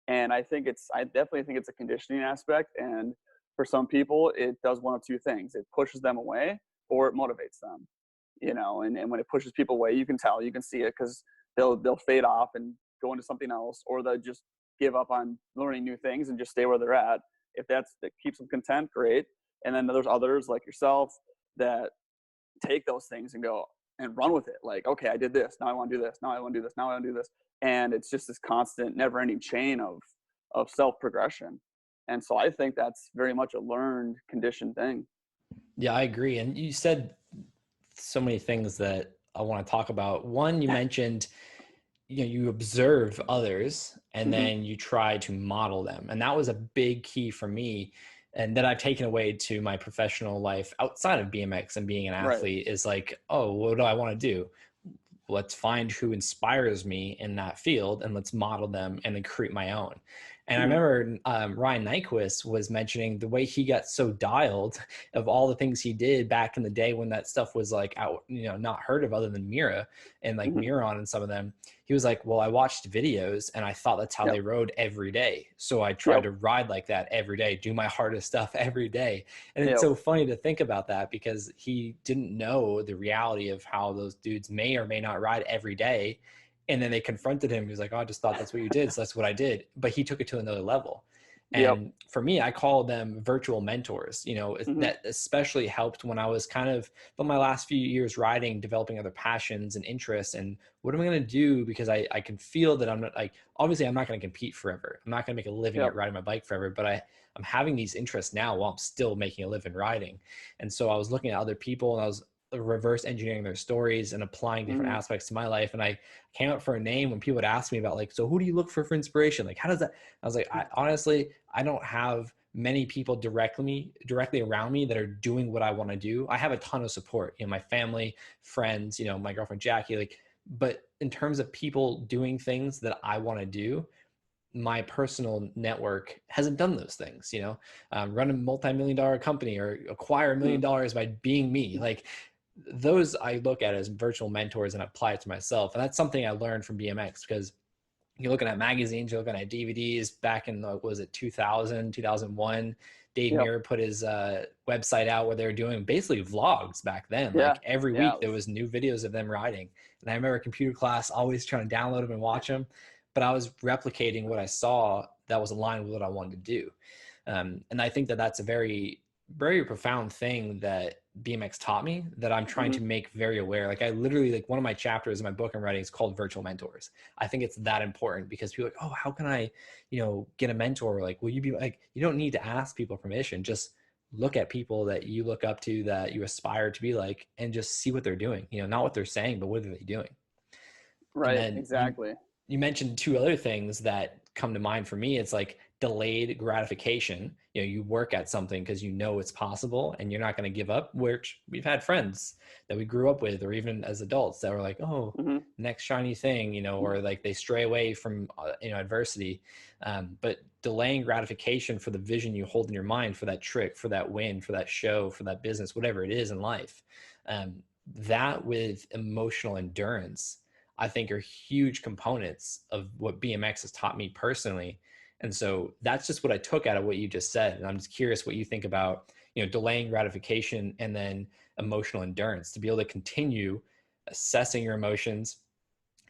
And I definitely think it's a conditioning aspect. And for some people, it does one of two things: it pushes them away, or it motivates them. You know, and when it pushes people away, you can tell, you can see it, because they'll fade off and go into something else, or they'll just give up on learning new things and just stay where they're at. If that keeps them content, great. And then there's others like yourself that take those things and go and run with it. Like, okay, I did this. Now I want to do this. Now I want to do this. Now I want to do this. And it's just this constant, never ending chain of self progression. And so I think that's very much a learned, conditioned thing. Yeah, I agree. And you said so many things that I want to talk about. One, you mentioned, you know, you observe others and Mm-hmm. then you try to model them. And that was a big key for me, and that I've taken away to my professional life outside of BMX and being an Right. athlete, is like, oh, what do I want to do? Let's find who inspires me in that field and let's model them and then create my own. And I Mm-hmm. remember Ryan Nyquist was mentioning the way he got so dialed of all the things he did back in the day when that stuff was like out, you know, not heard of other than Mira and like Mm-hmm. Miron and some of them. He was like, well, I watched videos and I thought that's how Yep. they rode every day. So I tried Yep. to ride like that every day, do my hardest stuff every day. And it's Yep. so funny to think about that, because he didn't know the reality of how those dudes may or may not ride every day. And then they confronted him. He was like, oh, I just thought that's what you did. So that's what I did. But he took it to another level. Yep. And for me, I call them virtual mentors. Hmm. That especially helped when I was kind of, for my last few years riding, developing other passions and interests. And what am I going to do? Because I can feel that I'm not, like, obviously I'm not going to compete forever. I'm not going to make a living at Yep. riding my bike forever, but I'm having these interests now while I'm still making a living riding. And so I was looking at other people, and I was reverse engineering their stories and applying different Hmm. aspects to my life. And I came up for a name when people would ask me about, like, so who do you look for inspiration? Like, how does that, I was like, I honestly, I don't have many people directly around me that are doing what I want to do. I have a ton of support, my family, friends, my girlfriend Jackie, like, but in terms of people doing things that I want to do, my personal network hasn't done those things. Run a multi-million dollar company or acquire $1 million by being me. Like, those I look at as virtual mentors and apply it to myself. And that's something I learned from BMX, because you're looking at magazines, you're looking at DVDs back in, was it 2000, 2001? Dave Yep. Mirra put his website out where they were doing basically vlogs back then. Yeah. Like, every Yeah. week there was new videos of them riding. And I remember computer class always trying to download them and watch them, but I was replicating what I saw that was aligned with what I wanted to do. And I think that that's a very, very profound thing that BMX taught me, that I'm trying Hmm. to make very aware. Like, I literally, like, one of my chapters in my book I'm writing is called Virtual Mentors. I think it's that important, because people are like, oh, how can I, get a mentor? Like, will you be, like, you don't need to ask people permission. Just look at people that you look up to, that you aspire to be like, and just see what they're doing, not what they're saying, but what are they doing? And Right. then Exactly. you mentioned two other things that come to mind for me. It's like delayed gratification. You work at something because you know it's possible and you're not going to give up, which we've had friends that we grew up with, or even as adults, that were like, oh, Hmm. next shiny thing, or like they stray away from, adversity. But delaying gratification for the vision you hold in your mind, for that trick, for that win, for that show, for that business, whatever it is in life, um, that with emotional endurance, I think, are huge components of what BMX has taught me personally. And so that's just what I took out of what you just said. And I'm just curious what you think about, delaying gratification and then emotional endurance, to be able to continue assessing your emotions,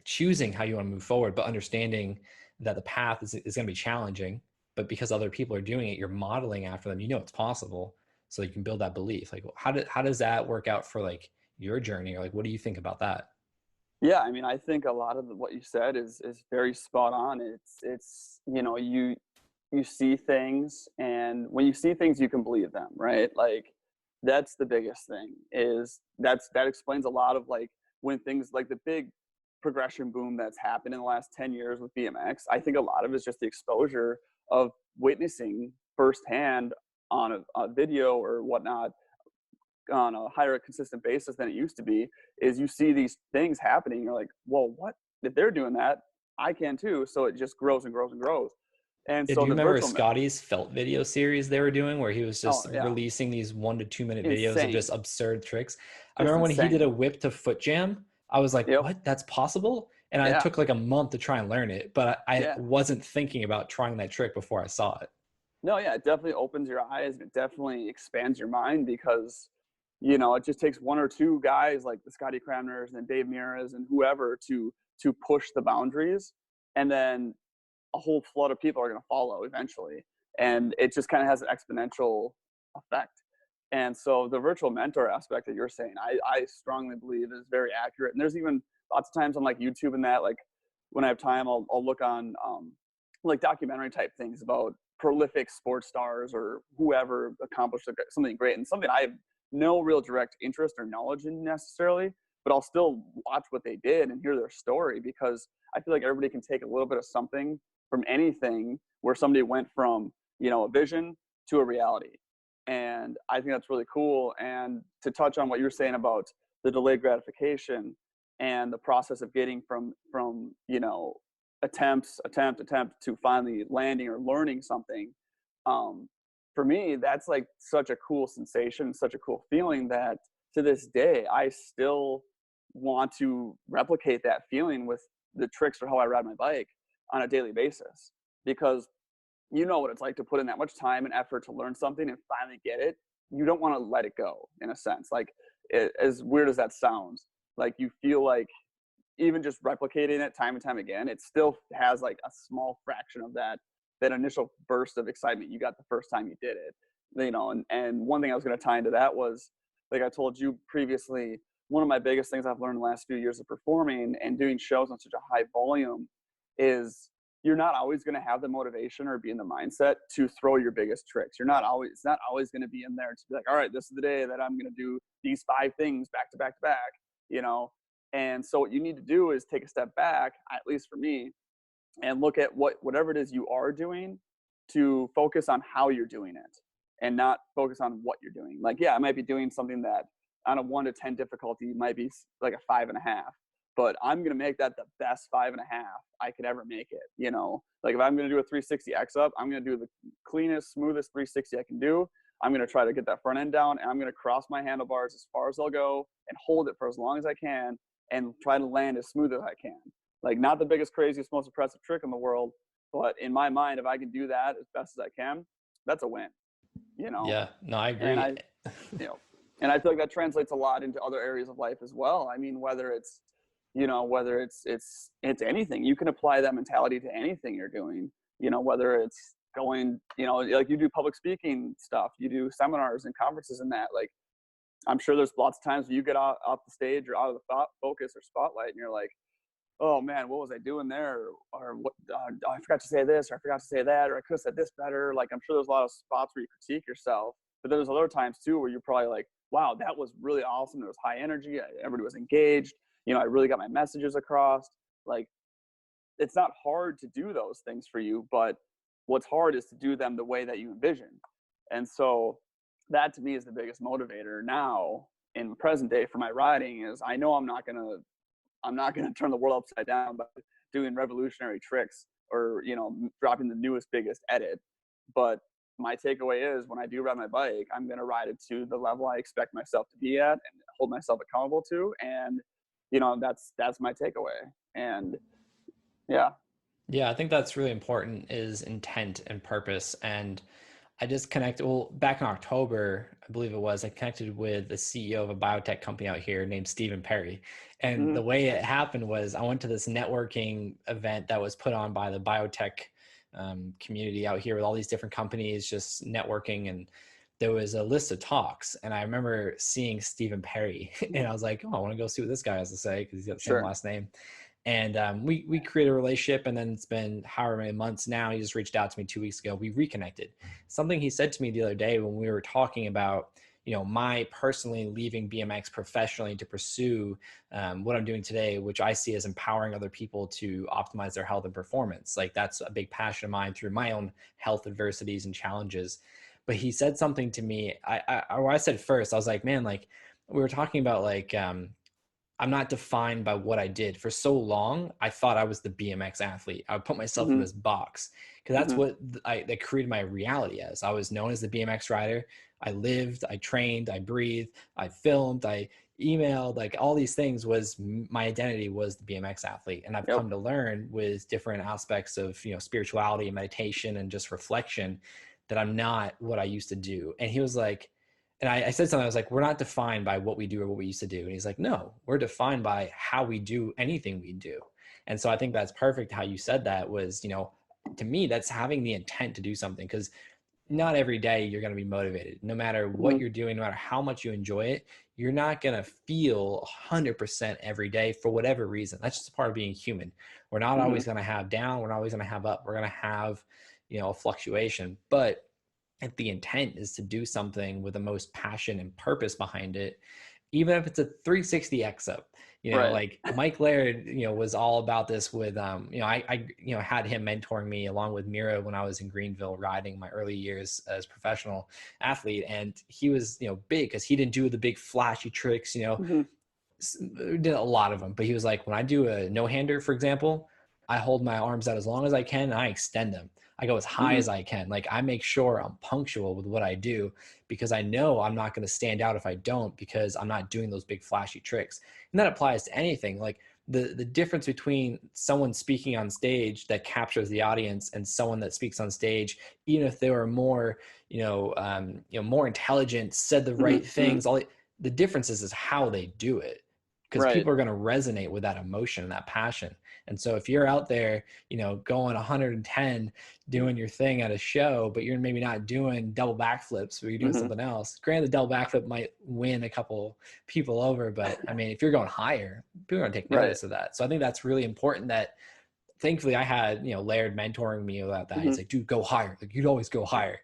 choosing how you want to move forward, but understanding that the path is going to be challenging, but because other people are doing it, you're modeling after them, it's possible. So you can build that belief. Like, how does that work out for, like, your journey? Or, like, what do you think about that? Yeah, I mean, I think a lot of what you said is very spot on. It's you see things, and when you see things, you can believe them, right? Like, that's the biggest thing. That explains a lot of, like, when things like the big progression boom that's happened in the last 10 years with BMX. I think a lot of it's just the exposure of witnessing firsthand on a video or whatnot on a higher consistent basis than it used to be. Is you see these things happening, you're like, well, what, if they're doing that, I can too. So it just grows and grows and grows. And Yeah, so do you the remember virtual Scotty's felt video series they were doing, where he was oh just yeah, releasing these 1 to 2 minute videos of just insane, absurd tricks? I just remember when he did a insane. whip to foot jam, I was like, Yep. what? That's possible? And I Yeah. took like a month to try and learn it, but I Yeah. wasn't thinking about trying that trick before I saw it. No, yeah, it definitely opens your eyes, and it definitely expands your mind, because it just takes one or two guys like the Scotty Cramners and Dave Miras and whoever to push the boundaries, and then a whole flood of people are going to follow eventually, and it just kind of has an exponential effect. And so the virtual mentor aspect that you're saying, I strongly believe is very accurate. And there's even lots of times on, like, YouTube and that, like, when I have time, I'll look on like documentary type things about prolific sports stars or whoever accomplished something great, and something I have no real direct interest or knowledge in necessarily, but I'll still watch what they did and hear their story, because I feel like everybody can take a little bit of something from anything where somebody went from, a vision to a reality. And I think that's really cool. And to touch on what you're saying about the delayed gratification and the process of getting from attempt to finally landing or learning something, um, for me, that's like such a cool sensation, such a cool feeling, that to this day I still want to replicate that feeling with the tricks or how I ride my bike on a daily basis, because you know what it's like to put in that much time and effort to learn something and finally get it. You don't want to let it go, in a sense. Like, as weird as that sounds, like, you feel like even just replicating it time and time again, it still has like a small fraction of that that initial burst of excitement you got the first time you did it, you know. And one thing I was going to tie into that was, like I told you previously, one of my biggest things I've learned in the last few years of performing and doing shows on such a high volume is you're not always going to have the motivation or be in the mindset to throw your biggest tricks. It's not always going to be in there to be like, all right, this is the day that I'm going to do these 5 things back to back to back, you know? And so what you need to do is take a step back, at least for me, and look at whatever it is you are doing, to focus on how you're doing it and not focus on what you're doing. Like, yeah, I might be doing something that on a 1 to 10 difficulty might be like a 5.5, but I'm going to make that the best 5.5 I could ever make it. You know, like if I'm going to do a 360 X up, I'm going to do the cleanest, smoothest 360 I can do. I'm going to try to get that front end down, and I'm going to cross my handlebars as far as I'll go and hold it for as long as I can and try to land as smooth as I can. Like, not the biggest, craziest, most impressive trick in the world, but in my mind, if I can do that as best as I can, that's a win, you know? Yeah, no, I And agree. I, you know, and I feel like that translates a lot into other areas of life as well. I mean, whether it's, you know, whether it's anything, you can apply that mentality to anything you're doing, you know, whether it's going, you know, like you do public speaking stuff, you do seminars and conferences and that, like, I'm sure there's lots of times where you get off the stage or out of the focus or spotlight and you're like, oh man, what was I doing there? Or what, I forgot to say this, or I forgot to say that, or I could have said this better. Like, I'm sure there's a lot of spots where you critique yourself, but there's other times too where you're probably like, wow, that was really awesome. There was high energy. Everybody was engaged. You know, I really got my messages across. Like, it's not hard to do those things for you, but what's hard is to do them the way that you envision. And so that to me is the biggest motivator now in present day for my riding is I know I'm not going to turn the world upside down by doing revolutionary tricks or, you know, dropping the newest, biggest edit. But my takeaway is when I do ride my bike, I'm going to ride it to the level I expect myself to be at and hold myself accountable to. And, you know, that's my takeaway. And yeah. Yeah, I think that's really important is intent and purpose. And I just connected, well, back in October, I believe it was, I connected with the CEO of a biotech company out here named Stephen Perry. And Mm-hmm. the way it happened was I went to this networking event that was put on by the biotech community out here with all these different companies just networking. And there was a list of talks. And I remember seeing Stephen Perry and I was like, oh, I want to go see what this guy has to say because he's got the same Sure. last name. And we created a relationship, and then it's been however many months now. He just reached out to me 2 weeks ago. We reconnected. Something he said to me the other day when we were talking about, you know, my personally leaving BMX professionally to pursue what I'm doing today, which I see as empowering other people to optimize their health and performance. Like, that's a big passion of mine through my own health adversities and challenges. But he said something to me. I said first, I was like, man, like we were talking about like I'm not defined by what I did. For so long, I thought I was the BMX athlete. I would put myself in Mm-hmm. this box because that's Mm-hmm. what that created my reality as. I was known as the BMX rider. I lived, I trained, I breathed, I filmed, I emailed, like all these things was my identity was the BMX athlete. And I've Yep. come to learn with different aspects of, you know, spirituality and meditation and just reflection that I'm not what I used to do. And he was like, and I said something, I was like, we're not defined by what we do or what we used to do. And he's like, no, we're defined by how we do anything we do. And so I think that's perfect how you said that was, you know, to me, that's having the intent to do something because not every day you're going to be motivated. No matter what Mm-hmm. you're doing, no matter how much you enjoy it, you're not going to feel 100% every day for whatever reason. That's just a part of being human. We're not Mm-hmm. always going to have down. We're not always going to have up. We're going to have, you know, a fluctuation. But if the intent is to do something with the most passion and purpose behind it, even if it's a 360x up, you know, Right. like Mike Laird, you know, was all about this with, you know, you know, had him mentoring me along with Mira when I was in Greenville riding my early years as professional athlete. And he was, you know, big because he didn't do the big flashy tricks, you know, Mm-hmm. did a lot of them, but he was like, when I do a no hander, for example, I hold my arms out as long as I can and I extend them. I go as high Mm-hmm. as I can. Like, I make sure I'm punctual with what I do because I know I'm not going to stand out if I don't, because I'm not doing those big flashy tricks. And that applies to anything. Like the difference between someone speaking on stage that captures the audience and someone that speaks on stage, even if they were more, more intelligent, said the right Mm-hmm. things, all the difference is how they do it. because Right. people are going to resonate with that emotion and that passion. And so if you're out there, going 110, doing your thing at a show, but you're maybe not doing double backflips, or you're doing Mm-hmm. something else. Granted, the double backflip might win a couple people over, but I mean, if you're going higher, people are going to take Right. notice of that. So I think that's really important. That thankfully I had, Laird mentoring me about that. Mm-hmm. He's like, dude, go higher. Like, you'd always go higher.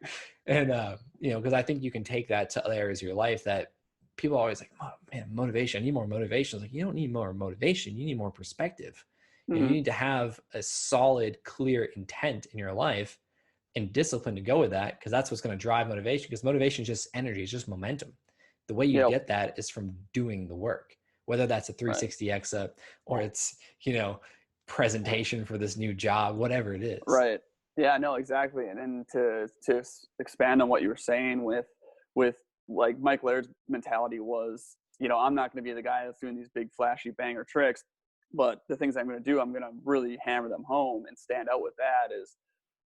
And, because I think you can take that to other areas of your life that people are always like, oh, man, motivation. I need more motivation. It's like, you don't need more motivation. You need more perspective. You Mm-hmm. need to have a solid, clear intent in your life and discipline to go with that, because that's what's going to drive motivation, because motivation is just energy. It's just momentum. The way you Yep. get that is from doing the work, whether that's a Right. 360 exit or it's, presentation for this new job, whatever it is. Right. Yeah, no, exactly. And then to expand on what you were saying with like Mike Laird's mentality was, I'm not going to be the guy that's doing these big flashy banger tricks, but the things I'm going to do, I'm going to really hammer them home and stand out with that. Is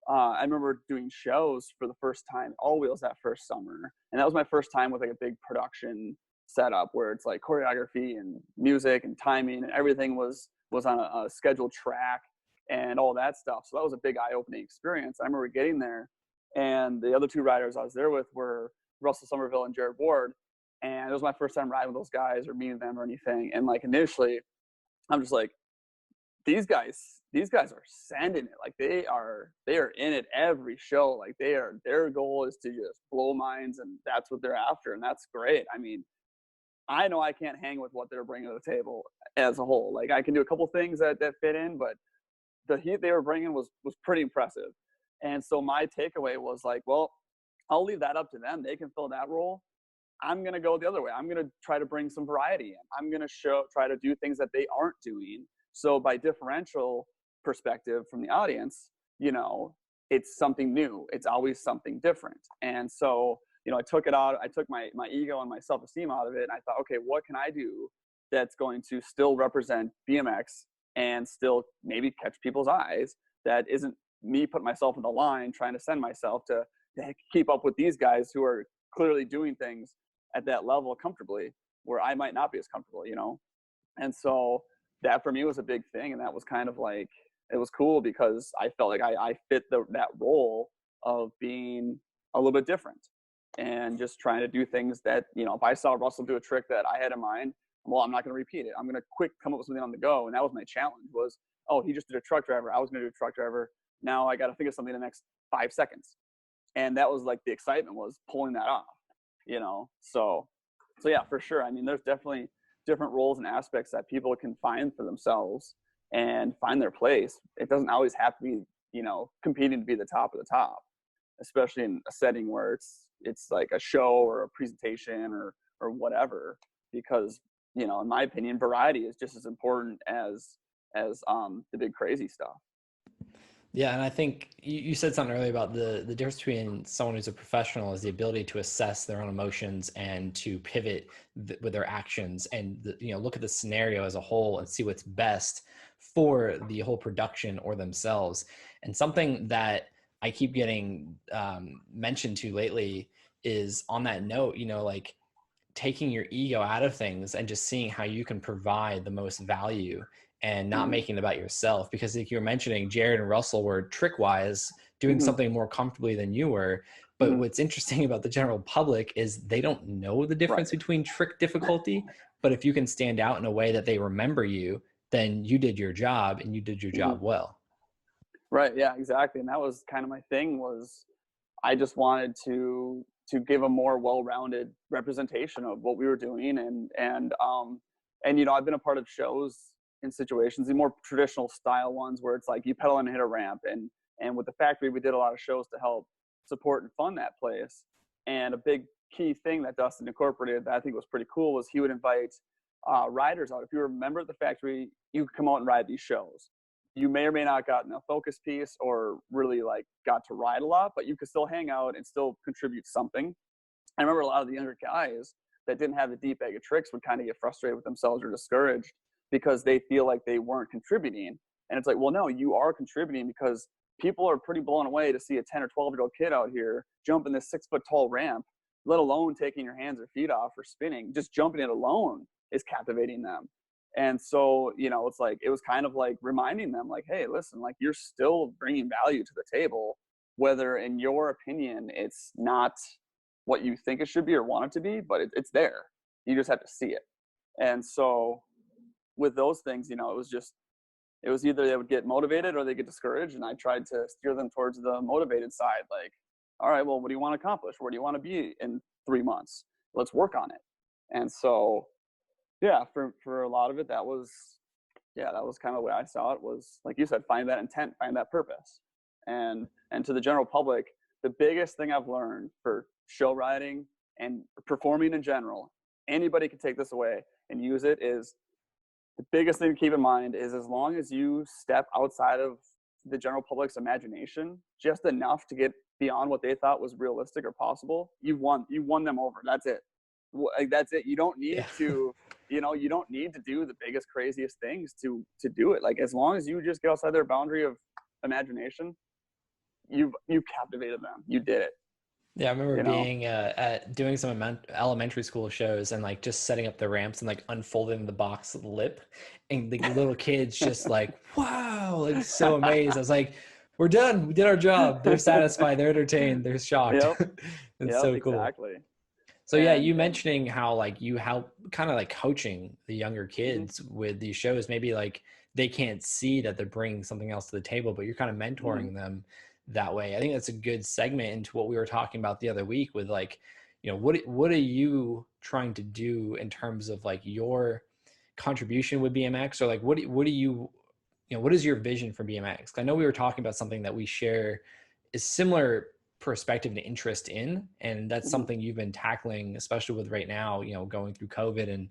I remember doing shows for the first time, All Wheels, that first summer, and that was my first time with like a big production setup where it's like choreography and music and timing and everything was on a scheduled track and all that stuff. So that was a big eye-opening experience. I remember getting there, and the other two riders I was there with were Russell Somerville and Jared Ward, and it was my first time riding with those guys or meeting them or anything. And like initially, I'm just like, these guys are sending it. Like they are in it every show. Like their goal is to just blow minds, and that's what they're after, and that's great. I mean, I know I can't hang with what they're bringing to the table as a whole. Like I can do a couple things that fit in, but the heat they were bringing was pretty impressive. And so my takeaway was like, well, I'll leave that up to them. They can fill that role. I'm going to go the other way. I'm going to try to bring some variety in. I'm going to try to do things that they aren't doing. So by differential perspective from the audience, it's something new. It's always something different. And so, I took it out. I took my ego and my self-esteem out of it. And I thought, okay, what can I do that's going to still represent BMX and still maybe catch people's eyes? That isn't me putting myself in the line, trying to send myself to keep up with these guys who are clearly doing things at that level comfortably where I might not be as comfortable, And so that for me was a big thing. And that was kind of like, it was cool because I felt like I fit that role of being a little bit different and just trying to do things that, if I saw Russell do a trick that I had in mind, well, I'm not going to repeat it. I'm going to quick come up with something on the go. And that was my challenge was, oh, he just did a truck driver. I was going to do a truck driver. Now I got to think of something in the next 5 seconds. And that was like the excitement was pulling that off, So yeah, for sure. I mean, there's definitely different roles and aspects that people can find for themselves and find their place. It doesn't always have to be, competing to be the top of the top, especially in a setting where it's like a show or a presentation or whatever, because, in my opinion, variety is just as important as the big crazy stuff. Yeah, and I think you said something earlier about the difference between someone who's a professional is the ability to assess their own emotions and to pivot with their actions and look at the scenario as a whole and see what's best for the whole production or themselves. And something that I keep getting mentioned to lately is on that note, like taking your ego out of things and just seeing how you can provide the most value and not Mm-hmm. making it about yourself. Because like you were mentioning, Jared and Russell were trick wise doing Mm-hmm. something more comfortably than you were. But Mm-hmm. what's interesting about the general public is they don't know the Right. difference between trick difficulty. But if you can stand out in a way that they remember you, then you did your job and you did your Mm-hmm. job well. Right. Yeah, exactly. And that was kind of my thing was I just wanted to give a more well-rounded representation of what we were doing and I've been a part of shows in situations, the more traditional style ones where it's like you pedal and hit a ramp and with the factory we did a lot of shows to help support and fund that place. And a big key thing that Dustin incorporated that I think was pretty cool was he would invite riders out. If you were a member of the factory, you could come out and ride these shows. You may or may not gotten a focus piece or really like got to ride a lot, but you could still hang out and still contribute something. I remember a lot of the younger guys that didn't have the deep bag of tricks would kind of get frustrated with themselves or discouraged because they feel like they weren't contributing. And it's like, well, no, you are contributing because people are pretty blown away to see a 10 or 12-year-old kid out here jumping this 6-foot tall ramp, let alone taking your hands or feet off or spinning. Just jumping it alone is captivating them. And so, it's like, it was kind of like reminding them like, hey, listen, like you're still bringing value to the table, whether in your opinion it's not what you think it should be or want it to be, but it's there. You just have to see it. And so with those things, it was either they would get motivated or they get discouraged. And I tried to steer them towards the motivated side. Like, all right, well, what do you want to accomplish? Where do you want to be in 3 months? Let's work on it. And so, yeah, for a lot of it, that was kind of the way I saw it, was like you said, find that intent, find that purpose. And to the general public, the biggest thing I've learned for show riding and performing in general, anybody can take this away and use it, is the biggest thing to keep in mind is, as long as you step outside of the general public's imagination just enough to get beyond what they thought was realistic or possible, you've won them over. That's it. Like, that's it. You don't need Yeah. to, you don't need to do the biggest, craziest things to do it. Like, as long as you just get outside their boundary of imagination, you captivated them. You did it. Yeah, I remember being at doing some elementary school shows and like just setting up the ramps and like unfolding the box lip, and the little kids just like, wow, like so amazed. I was like, we're done. We did our job. They're satisfied. They're entertained. They're shocked. Yep. It's Yep. so cool. Exactly. So yeah, you And mentioning how like you help kind of like coaching the younger mm-hmm, kids with these shows, maybe like they can't see that they're bringing something else to the table, but you're kind of mm-hmm, mentoring them that way. I think that's a good segment into what we were talking about the other week with like, what are you trying to do in terms of like your contribution with BMX, or like what do you, what is your vision for BMX? 'Cause I know we were talking about something that we share is similar perspective and interest in, and that's mm-hmm, something you've been tackling, especially with right now, going through COVID and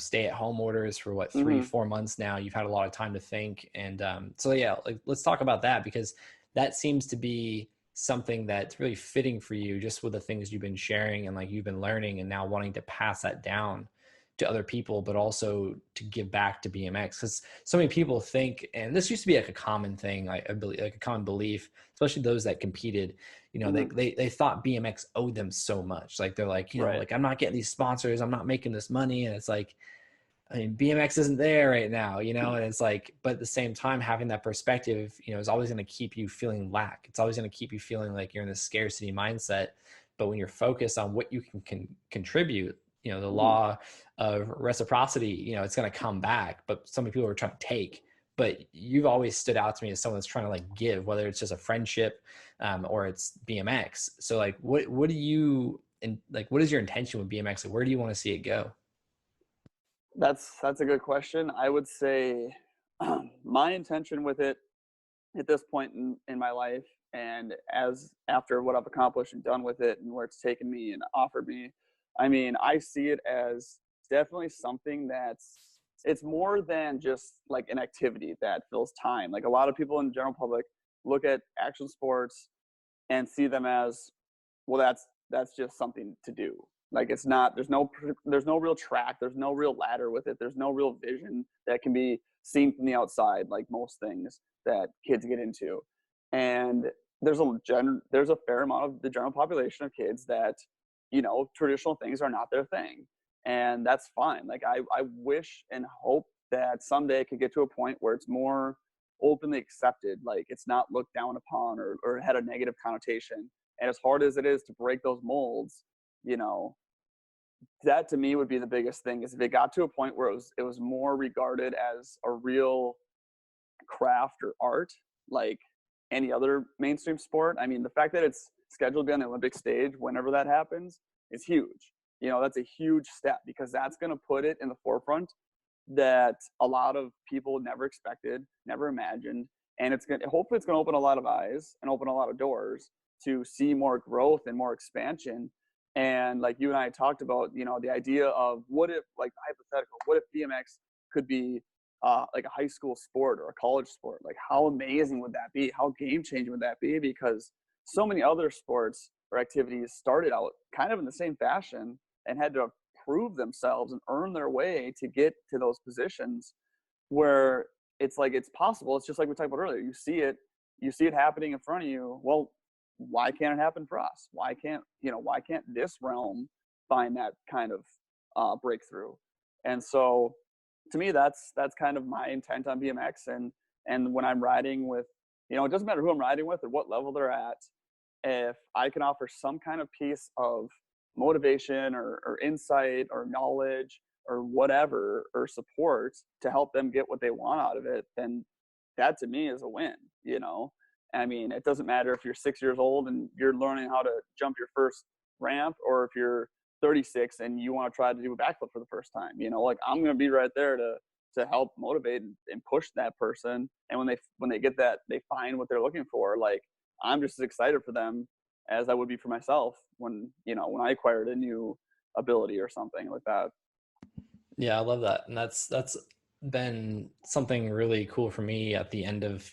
stay at home orders for what, three mm-hmm. 4 months now. You've had a lot of time to think, and so yeah, like let's talk about that, because that seems to be something that's really fitting for you, just with the things you've been sharing and like you've been learning, and now wanting to pass that down to other people, but also to give back to BMX. Because so many people think, and this used to be like a common thing, I believe, like a common belief, especially those that competed, Mm-hmm. they thought BMX owed them so much. Like they're like, Right. like I'm not getting these sponsors, I'm not making this money. And it's like, I mean, BMX isn't there right now, and it's like, but at the same time, having that perspective, is always going to keep you feeling lack. It's always going to keep you feeling like you're in this scarcity mindset. But when you're focused on what you can contribute, the Mm-hmm. law of reciprocity, it's going to come back. But so many people are trying to take. But you've always stood out to me as someone that's trying to like give, whether it's just a friendship, or it's BMX. So like, what do you, and like, what is your intention with BMX? Like, where do you want to see it go? That's a good question. I would say my intention with it at this point in my life, and as after what I've accomplished and done with it and where it's taken me and offered me, I mean, I see it as definitely something it's more than just like an activity that fills time. Like, a lot of people in the general public look at action sports and see them as, well, that's just something to do. Like, it's not, there's no real track, there's no real ladder with it, there's no real vision that can be seen from the outside, like most things that kids get into. And there's a fair amount of the general population of kids that, traditional things are not their thing, and that's fine. Like, I wish and hope that someday it could get to a point where it's more openly accepted, like it's not looked down upon or had a negative connotation. And as hard as it is to break those molds, you know, that to me would be the biggest thing, is if it got to a point where it was more regarded as a real craft or art, like any other mainstream sport. I mean, the fact that it's scheduled to be on the Olympic stage whenever that happens is huge. That's a huge step, because that's going to put it in the forefront that a lot of people never expected, never imagined. And hopefully it's going to open a lot of eyes and open a lot of doors to see more growth and more expansion. And like you and I talked about, the idea of, what if, like, hypothetical, what if BMX could be like a high school sport or a college sport? Like, how amazing would that be? How game changing would that be? Because so many other sports or activities started out kind of in the same fashion and had to prove themselves and earn their way to get to those positions, where it's like, it's possible. It's just like we talked about earlier. You see it happening in front of you. Well, why can't it happen for us? Why can't this realm find that kind of breakthrough? And so to me, that's kind of my intent on BMX. And when I'm riding with, it doesn't matter who I'm riding with or what level they're at, if I can offer some kind of piece of motivation or insight or knowledge or whatever or support to help them get what they want out of it, then that to me is a win. I mean, it doesn't matter if you're 6 years old and you're learning how to jump your first ramp, or if you're 36 and you want to try to do a backflip for the first time. Like, I'm going to be right there to help motivate and push that person. And when they get that, they find what they're looking for. Like, I'm just as excited for them as I would be for myself when I acquired a new ability or something like that. Yeah, I love that. And that's been something really cool for me at the end of,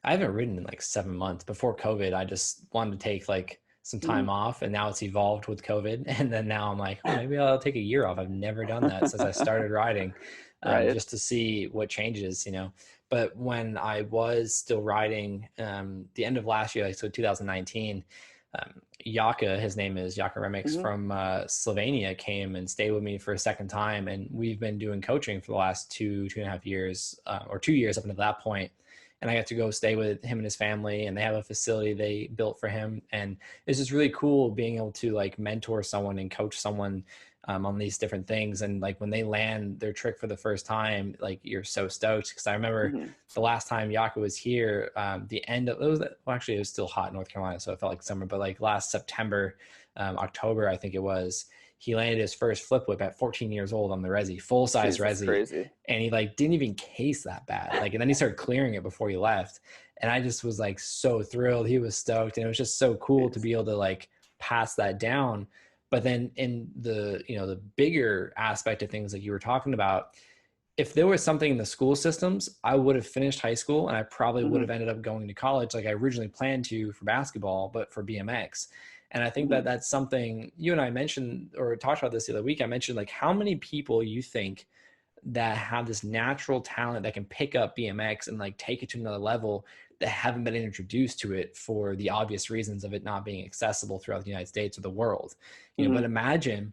I haven't ridden in like 7 months. Before COVID, I just wanted to take like some Mm-hmm. time off, and now it's evolved with COVID. And then now I'm like, oh, maybe I'll take a year off. I've never done that since I started riding, Right. just to see what changes. But when I was still riding, the end of last year, like so 2019, Yaka, his name is Yaka Remix Mm-hmm. from Slovenia, came and stayed with me for a second time, and we've been doing coaching for the last 2.5 years, or 2 years up until that point. And I got to go stay with him and his family, and they have a facility they built for him, and it's just really cool being able to like mentor someone and coach someone on these different things. And like when they land their trick for the first time, like you're so stoked. Because I remember Mm-hmm. the last time Yaka was here, the end of it was, well, actually it was still hot in North Carolina, so it felt like summer. But like last September, October, I think it was, he landed his first flip whip at 14 years old on the resi, full size Jeez, that's resi, crazy. and he like didn't even case that bad. Like, and then he started clearing it before he left, and I just was like so thrilled. He was stoked, and it was just so cool to Jeez. be able to like pass that down. But then in the bigger aspect of things like you were talking about, if there was something in the school systems, I would have finished high school and I probably would Mm-hmm. have ended up going to college like I originally planned to for basketball, but for BMX. And I think that Mm-hmm. that's something you and I mentioned or talked about this the other week. I mentioned like how many people you think that have this natural talent that can pick up BMX and like take it to another level that haven't been introduced to it for the obvious reasons of it not being accessible throughout the United States or the world. But Mm-hmm. imagine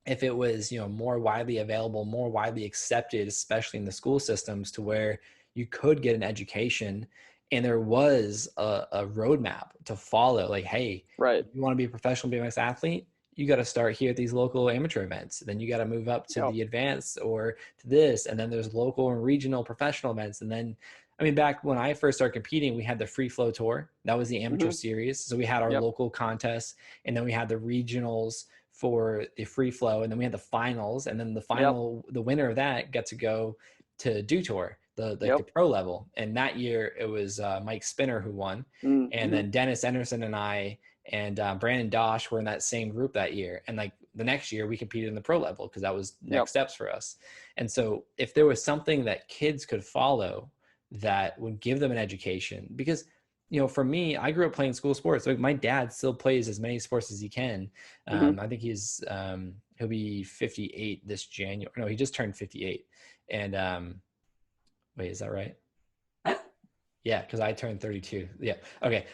if it was more widely available, more widely accepted, especially in the school systems, to where you could get an education and there was a roadmap to follow. Like, hey, Right. you want to be a professional BMX athlete, you got to start here at these local amateur events, then you got to move up to Yep. the advanced or to this, and then there's local and regional professional events. And then I mean, back when I first started competing, we had the free flow tour. That was the amateur Mm-hmm. series. So we had our Yep. local contests, and then we had the regionals for the free flow, and then we had the finals, and then Yep. the winner of that got to go to do tour, the Yep. pro level. And that year it was Mike Spinner who won, and Mm-hmm. then Dennis Anderson and I and Brandon Dosh were in that same group that year. And like the next year we competed in the pro level because that was Yep. next steps for us. And so if there was something that kids could follow that would give them an education, because for me, I grew up playing school sports. Like my dad still plays as many sports as he can. Mm-hmm. I think he'll be 58 this January. No, he just turned 58. And wait, is that right? Yeah, because I turned 32. Yeah. Okay.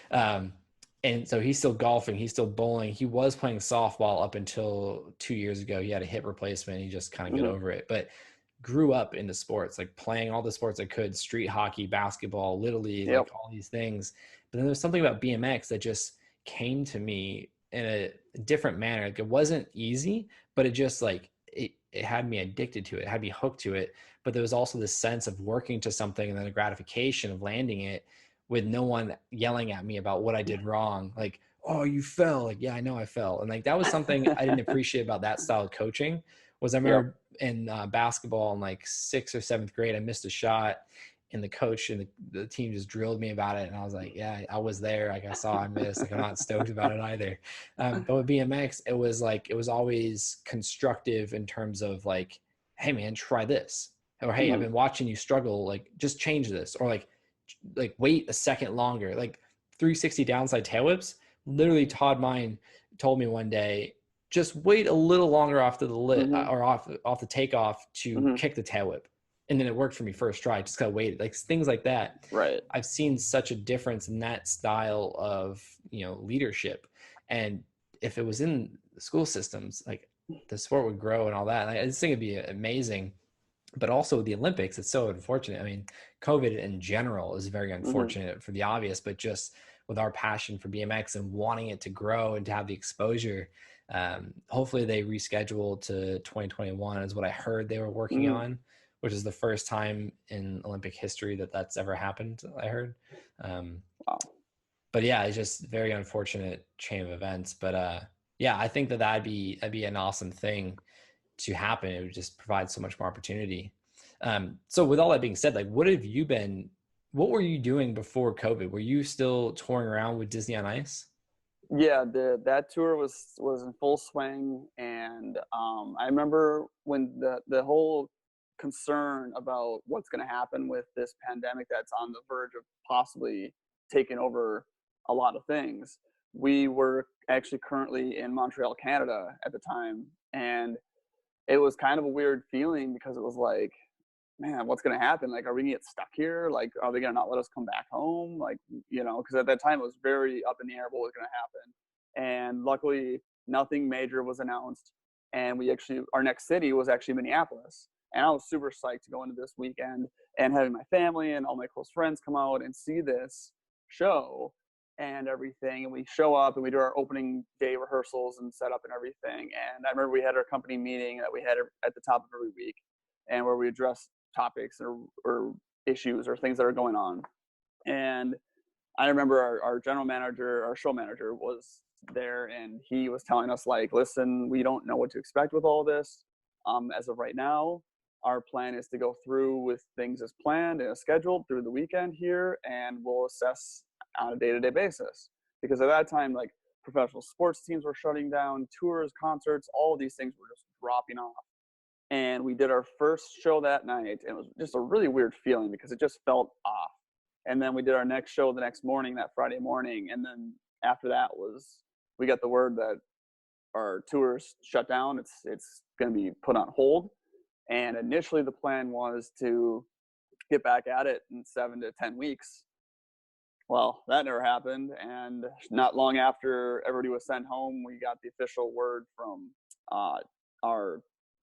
And so he's still golfing. He's still bowling. He was playing softball up until 2 years ago. He had a hip replacement. He just kind of got Mm-hmm. over it. But grew up into sports, like playing all the sports I could, street hockey, basketball, little league, Yep. like all these things. But then there's something about BMX that just came to me in a different manner. Like it wasn't easy, but it just like it had me addicted to it. It had me hooked to it. But there was also this sense of working to something and then the gratification of landing it with no one yelling at me about what I did wrong. Like, oh, you fell. Like, yeah, I know I fell. And like that was something I didn't appreciate about that style of coaching. Was I Yep. remember in basketball in like 6th or 7th grade, I missed a shot, and the coach and the team just drilled me about it. And I was like, yeah, I was there. Like I saw I missed. Like I'm not stoked about it either. But with BMX, it was like, it was always constructive in terms of like, hey man, try this. Or, hey, I've Mm-hmm. been watching you struggle. Like just change this. Or like wait a second longer. Like 360 downside tail whips. Literally Todd Mine told me one day, just wait a little longer off the lit Mm-hmm. or off the takeoff to Mm-hmm. kick the tail whip. And then it worked for me first try. Just gotta wait. Like things like that. Right. I've seen such a difference in that style of leadership. And if it was in the school systems, like the sport would grow and all that. And I just think it'd be amazing But also the Olympics, it's so unfortunate. I mean, COVID in general is very Hmm. unfortunate for the obvious, but just with our passion for BMX and wanting it to grow and to have the exposure, hopefully they reschedule to 2021 is what I heard they were working Hmm. on, which is the first time in Olympic history that that's ever happened, I heard. Um, Wow. but yeah, it's just very unfortunate chain of events. But yeah, I think that that'd be an awesome thing to happen. It would just provide so much more opportunity. So with all that being said, like what were you doing before COVID? Were you still touring around with Disney on Ice? Yeah, that tour was in full swing, and I remember when the whole concern about what's going to happen with this pandemic that's on the verge of possibly taking over a lot of things. We were actually currently in Montreal, Canada at the time, and it was kind of a weird feeling because it was like, man, what's going to happen? Like, are we going to get stuck here? Like, are they going to not let us come back home? Like, because at that time it was very up in the air what was going to happen. And luckily, nothing major was announced. And our next city was actually Minneapolis. And I was super psyched to go into this weekend and having my family and all my close friends come out and see this show and everything. And we show up and we do our opening day rehearsals and setup and everything. And I remember we had our company meeting that we had at the top of every week, and where we address topics or issues or things that are going on. And I remember our general manager, our show manager was there, and he was telling us like, listen, we don't know what to expect with all this. As of right now, our plan is to go through with things as planned and as scheduled through the weekend here, and we'll assess on a day-to-day basis. Because at that time, like professional sports teams were shutting down, tours, concerts, all of these things were just dropping off. And we did our first show that night, and it was just a really weird feeling because it just felt off. And then we did our next show the next morning, that Friday morning, and then after that was we got the word that our tours shut down. It's going to be put on hold. And initially the plan was to get back at it in 7 to 10 weeks. Well, that never happened, and not long after everybody was sent home, we got the official word from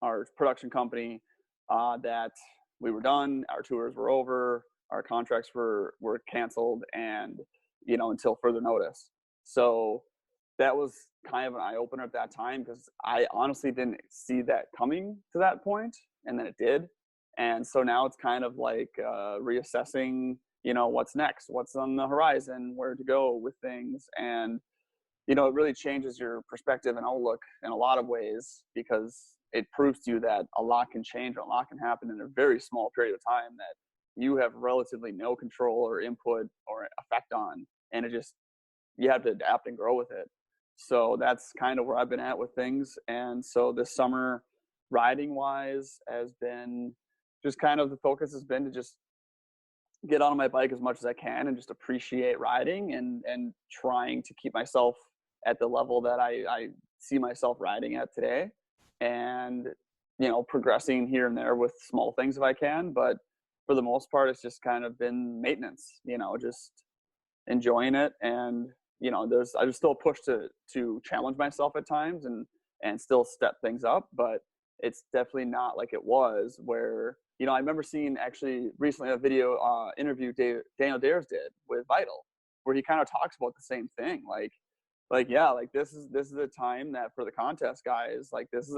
our production company that we were done, our tours were over, our contracts were canceled, and until further notice. So that was kind of an eye opener at that time because I honestly didn't see that coming to that point, and then it did. And so now it's kind of like reassessing, what's next, what's on the horizon, where to go with things, and it really changes your perspective and outlook in a lot of ways because it proves to you that a lot can change, a lot can happen in a very small period of time that you have relatively no control or input or effect on. And you have to adapt and grow with it. So that's kind of where I've been at with things. And so this summer, riding wise, has been just kind of the focus has been to just get on my bike as much as I can and just appreciate riding and trying to keep myself at the level that I see myself riding at today, and progressing here and there with small things if I can. But for the most part, it's just kind of been maintenance, just enjoying it. And I just still push to challenge myself at times and still step things up, but it's definitely not like it was where I remember seeing actually recently a video interview Daniel Dares did with Vital, where he kind of talks about the same thing, like yeah, like this is a time that for the contest guys, like this is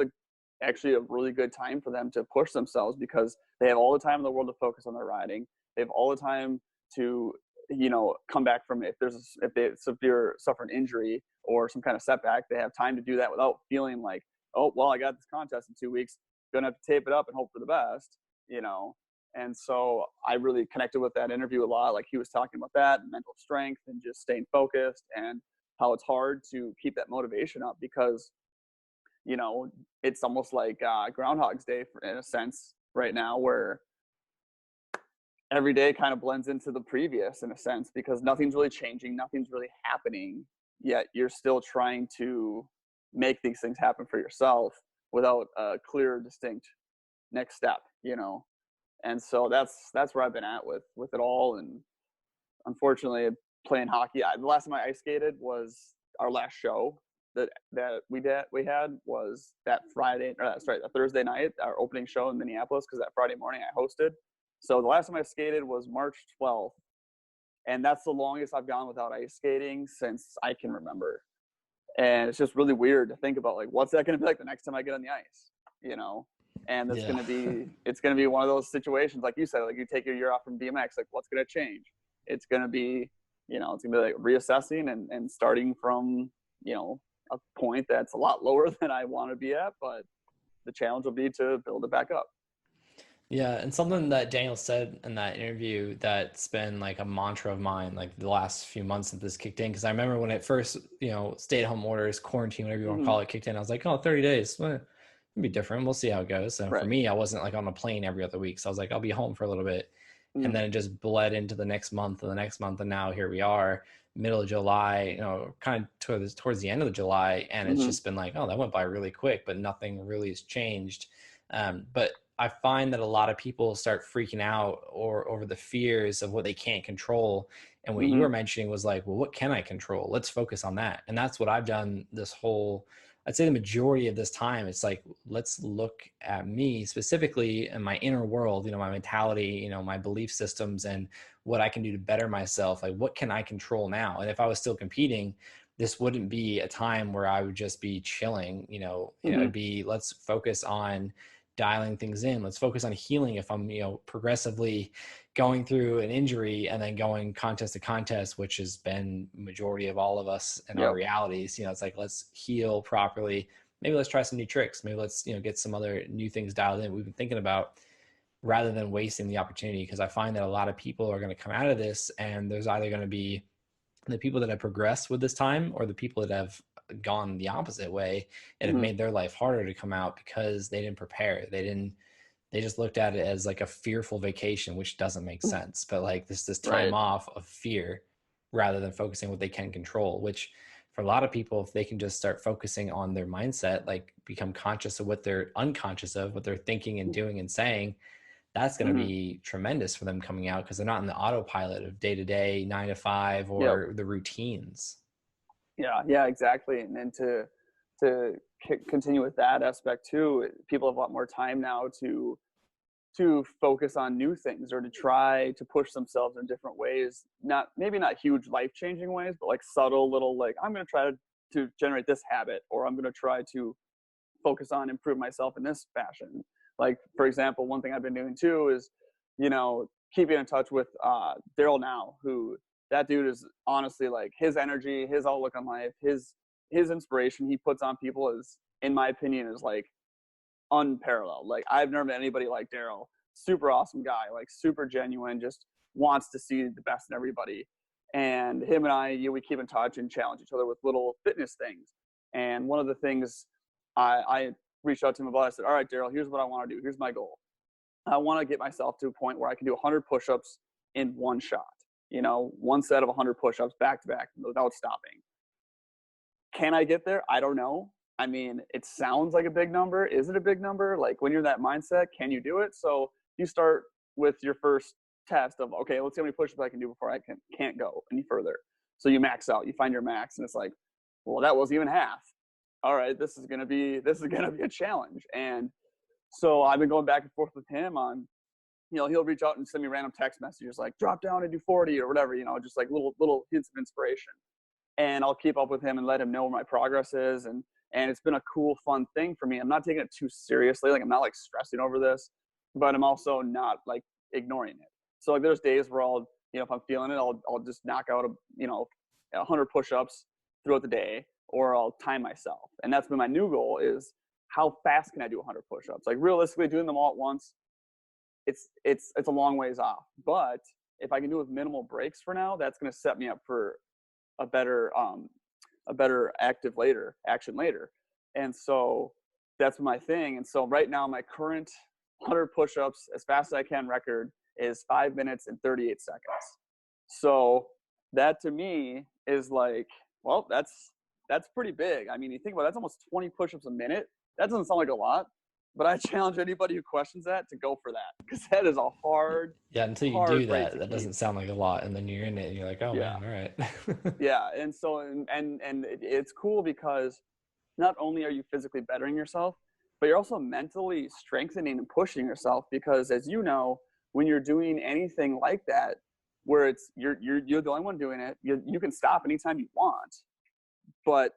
actually a really good time for them to push themselves because they have all the time in the world to focus on their riding. They have all the time to come back from if they suffer an injury or some kind of setback. They have time to do that without feeling like, oh well, I got this contest in 2 weeks, gonna have to tape it up and hope for the best. And so I really connected with that interview a lot. Like he was talking about that mental strength and just staying focused, and how it's hard to keep that motivation up because it's almost like Groundhog's Day in a sense right now, where every day kind of blends into the previous in a sense because nothing's really changing, nothing's really happening, yet you're still trying to make these things happen for yourself without a clear, distinct next step. And so that's where I've been at with it all. And unfortunately, playing hockey, the last time I ice skated was our last show, we had was that Friday, or that's right, the Thursday night, our opening show in Minneapolis, because that Friday morning I hosted. So the last time I skated was March 12th, and that's the longest I've gone without ice skating since I can remember. And it's just really weird to think about, like, what's that going to be like the next time I get on the ice, you know? And Yeah. it's going to be one of those situations, like you said, like you take your year off from BMX, like what's going to change? It's going to be, it's going to be like reassessing and starting from, a point that's a lot lower than I want to be at, but the challenge will be to build it back up. Yeah, and something that Daniel said in that interview that's been like a mantra of mine, like the last few months that this kicked in. Because I remember when it first, stay-at-home orders, quarantine, whatever you want to Mm-hmm. call it, kicked in. I was like, oh, 30 days, it'll be different. We'll see how it goes. And for Right. me, I wasn't like on a plane every other week, so I was like, I'll be home for a little bit, and Mm-hmm. then it just bled into the next month and the next month, and now here we are, middle of July, kind of towards the end of July, and it's Mm-hmm. just been like, oh, that went by really quick, but nothing really has changed. But I find that a lot of people start freaking out or over the fears of what they can't control. And what you Mm-hmm. were mentioning was like, well, what can I control? Let's focus on that. And that's what I've done this whole, I'd say the majority of this time. It's like, let's look at me specifically in my inner world, my mentality, my belief systems and what I can do to better myself. Like, what can I control now? And if I was still competing, this wouldn't be a time where I would just be chilling, Mm-hmm. it'd be, let's focus on dialing things in. Let's focus on healing. If I'm, progressively going through an injury and then going contest to contest, which has been majority of all of us in our Yep. realities, it's like, let's heal properly. Maybe let's try some new tricks. Maybe let's, get some other new things dialed in we've been thinking about rather than wasting the opportunity. Because I find that a lot of people are going to come out of this and there's either going to be the people that have progressed with this time or the people that have gone the opposite way and have Mm-hmm. made their life harder to come out because they didn't prepare. They just looked at it as like a fearful vacation, which doesn't make sense. But like this time Right. off of fear rather than focusing on what they can control, which for a lot of people, if they can just start focusing on their mindset, like become conscious of what they're unconscious of, what they're thinking and doing and saying, that's going to Mm-hmm. be tremendous for them coming out because they're not in the autopilot of day to day, 9 to 5, Yep. or the routines. Yeah, yeah, exactly. And then to continue with that aspect too, people have a lot more time now to focus on new things or to try to push themselves in different ways. Not maybe not huge life changing ways, but like subtle little, like I'm going to try to generate this habit, or I'm going to try to focus on improve myself in this fashion. Like for example, one thing I've been doing too is, keeping in touch with Daryl now, who that dude is honestly like his energy, his outlook on life, his inspiration he puts on people is, in my opinion, is like unparalleled. Like I've never met anybody like Daryl. Super awesome guy, like super genuine, just wants to see the best in everybody. And him and I, we keep in touch and challenge each other with little fitness things. And one of the things I reached out to him about, I said, all right, Daryl, here's what I want to do. Here's my goal. I want to get myself to a point where I can do 100 push-ups in one shot. One set of 100 push-ups back to back without stopping. Can I get there? I don't know. I mean, it sounds like a big number. Is it a big number? Like when you're in that mindset, can you do it? So you start with your first test of, okay, let's see how many push-ups I can do before I can't go any further. So you max out, you find your max, and it's like, well, that wasn't even half. All right, this is gonna be a challenge. And so I've been going back and forth with him on, he'll reach out and send me random text messages like drop down and do 40 or whatever, just like little hints of inspiration. And I'll keep up with him and let him know where my progress is. And it's been a cool, fun thing for me. I'm not taking it too seriously. Like I'm not like stressing over this, but I'm also not like ignoring it. So like there's days where I'll, if I'm feeling it, I'll just knock out 100 push-ups throughout the day, or I'll time myself. And that's been my new goal is how fast can I do 100 push-ups? Like realistically doing them all at once, it's a long ways off. But if I can do it with minimal breaks for now, that's going to set me up for a better action later. And so that's my thing. And so right now my current 100 push-ups as fast as I can record is 5 minutes and 38 seconds. So that to me is like, well, that's pretty big. I mean, you think about it, that's almost 20 push-ups a minute. That doesn't sound like a lot, But I challenge anybody who questions that to go for that, because that is a hard, Yeah, until you hard do rate that, to that keep. doesn't sound like a lot, and then you're in it, and you're like, oh Yeah, man, all right. yeah, and so it's cool because not only are you physically bettering yourself, but you're also mentally strengthening and pushing yourself. Because as you know, when you're doing anything like that, where it's you're the only one doing it, you can stop anytime you want. But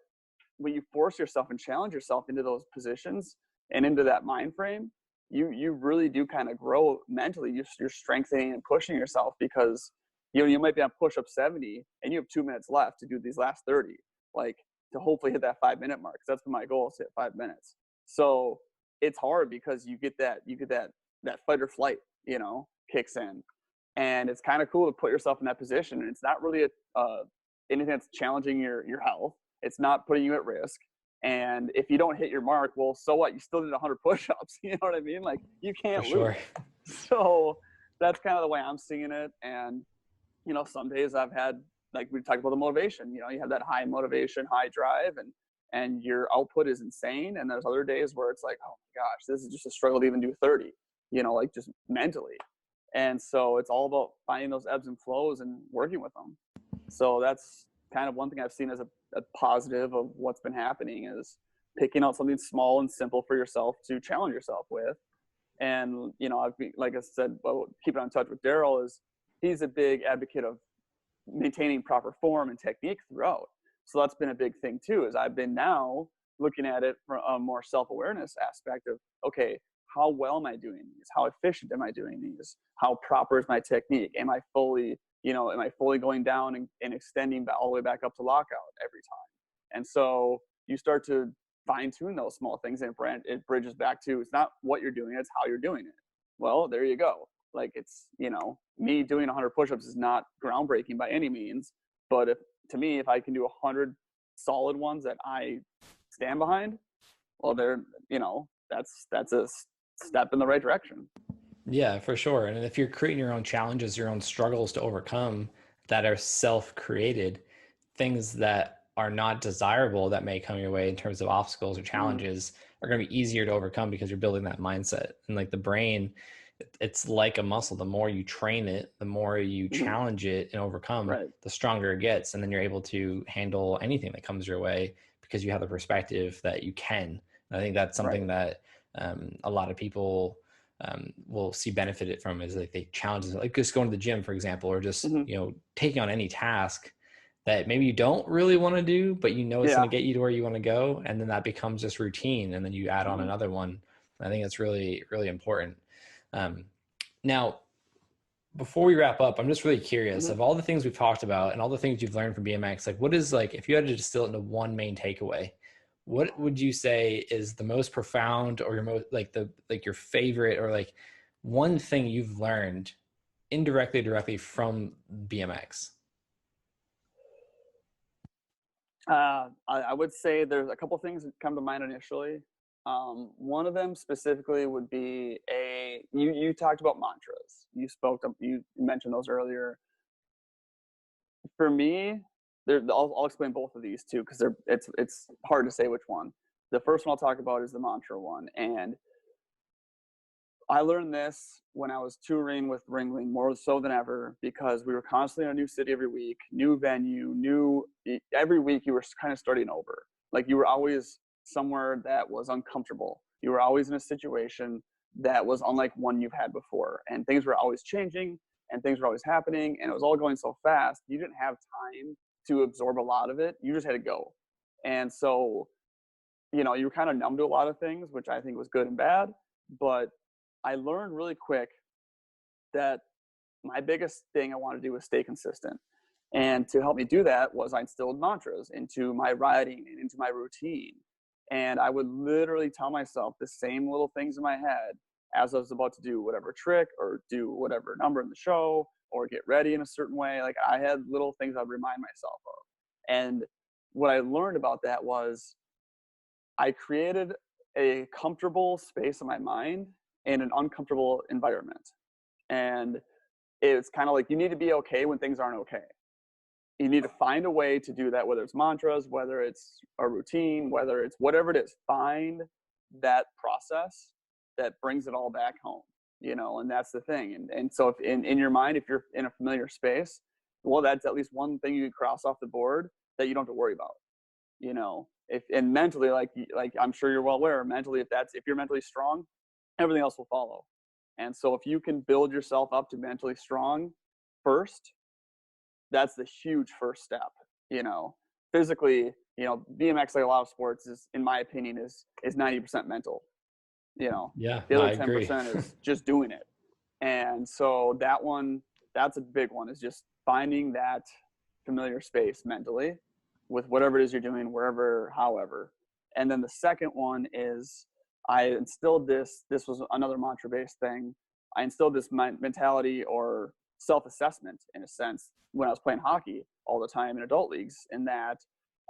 when you force yourself and challenge yourself into those positions and into that mind frame, you really do kind of grow mentally. You're strengthening and pushing yourself, because you might be on push up 70 and you have 2 minutes left to do these last 30, like to hopefully hit that 5 minute mark. That's been my goal, is to hit 5 minutes. So it's hard because you get that fight or flight, kicks in, and it's kind of cool to put yourself in that position. And it's not really anything that's challenging your health. It's not putting you at risk. And if you don't hit your mark, well, so what? You still did 100 push-ups. You know what I mean? Like, you For can't lose. sure. So that's kind of the way I'm seeing it. And some days I've had, like we talked about the motivation. You have that high motivation, high drive, and your output is insane. And there's other days where it's like, oh my gosh, this is just a struggle to even do 30. Like just mentally. And so it's all about finding those ebbs and flows and working with them. So that's kind of one thing I've seen as a positive of what's been happening, is picking out something small and simple for yourself to challenge yourself with. And, like I said, keeping in touch with Daryl, is he's a big advocate of maintaining proper form and technique throughout. So that's been a big thing too, is I've been now looking at it from a more self-awareness aspect of, okay, how well am I doing these? How efficient am I doing these? How proper is my technique? Am I fully going down and extending all the way back up to lockout every time? And so you start to fine tune those small things, and it bridges back to, it's not what you're doing, it's how you're doing it. Well, there you go. Like, it's, me doing 100 push-ups is not groundbreaking by any means, but if I can do 100 solid ones that I stand behind, well, that's a step in the right direction. Yeah, for sure. And if you're creating your own challenges, your own struggles to overcome that are self-created, things that are not desirable that may come your way in terms of obstacles or Mm, challenges are going to be easier to overcome because you're building that mindset. And like the brain, it's like a muscle. The more you train it, the more you mm, challenge it and overcome, right. the stronger it gets. And then you're able to handle anything that comes your way because you have the perspective that you can. And I think that's something Right. that a lot of people will see benefited from, is like they challenge it, like just going to the gym, for example, or just, Hmm. taking on any task that maybe you don't really want to do, but it's Yeah. going to get you to where you want to go. And then that becomes just routine. And then you add on Hmm. another one. I think that's really, really important. Um, Now, before we wrap up, I'm just really curious, Hmm. of all the things we've talked about and all the things you've learned from BMX, like what is, like, if you had to distill it into one main takeaway, what would you say is the most profound, or your most, like your favorite, or like one thing you've learned indirectly, directly from BMX? I would say there's a couple things that come to mind initially. One of them specifically would be you talked about mantras. You mentioned those earlier. For me, I'll explain both of these too, because it's hard to say which one. The first one I'll talk about is the mantra one, and I learned this when I was touring with Ringling more so than ever, because we were constantly in a new city every week, new venue, every week you were kind of starting over. Like, you were always somewhere that was uncomfortable. You were always in a situation that was unlike one you've had before, and things were always changing and things were always happening, and it was all going so fast. You didn't have time to absorb a lot of it. You just had to go. And so, you were kind of numb to a lot of things, which I think was good and bad. But I learned really quick that my biggest thing I wanted to do was stay consistent. And to help me do that was I instilled mantras into my riding and into my routine. And I would literally tell myself the same little things in my head as I was about to do whatever trick or do whatever number in the show or get ready in a certain way. Like, I had little things I'd remind myself of. And what I learned about that was I created a comfortable space in my mind in an uncomfortable environment. And it's kind of like, you need to be okay when things aren't okay. You need to find a way to do that, whether it's mantras, whether it's a routine, whether it's whatever it is. Find that process that brings it all back home, and that's the thing. And so if in your mind, if you're in a familiar space, well, that's at least one thing you can cross off the board that you don't have to worry about, if, and mentally, like I'm sure you're well aware, mentally, if you're mentally strong, everything else will follow. And so if you can build yourself up to mentally strong first, that's the huge first step. Physically, BMX, like a lot of sports, is, in my opinion, is 90% mental. Yeah, The no, I other agree. 10% is just doing it. And so that's a big one, is just finding that familiar space mentally with whatever it is you're doing, wherever, however. And then the second one is, I instilled this was another mantra based thing. I instilled this mentality or self-assessment, in a sense, when I was playing hockey all the time in adult leagues, in that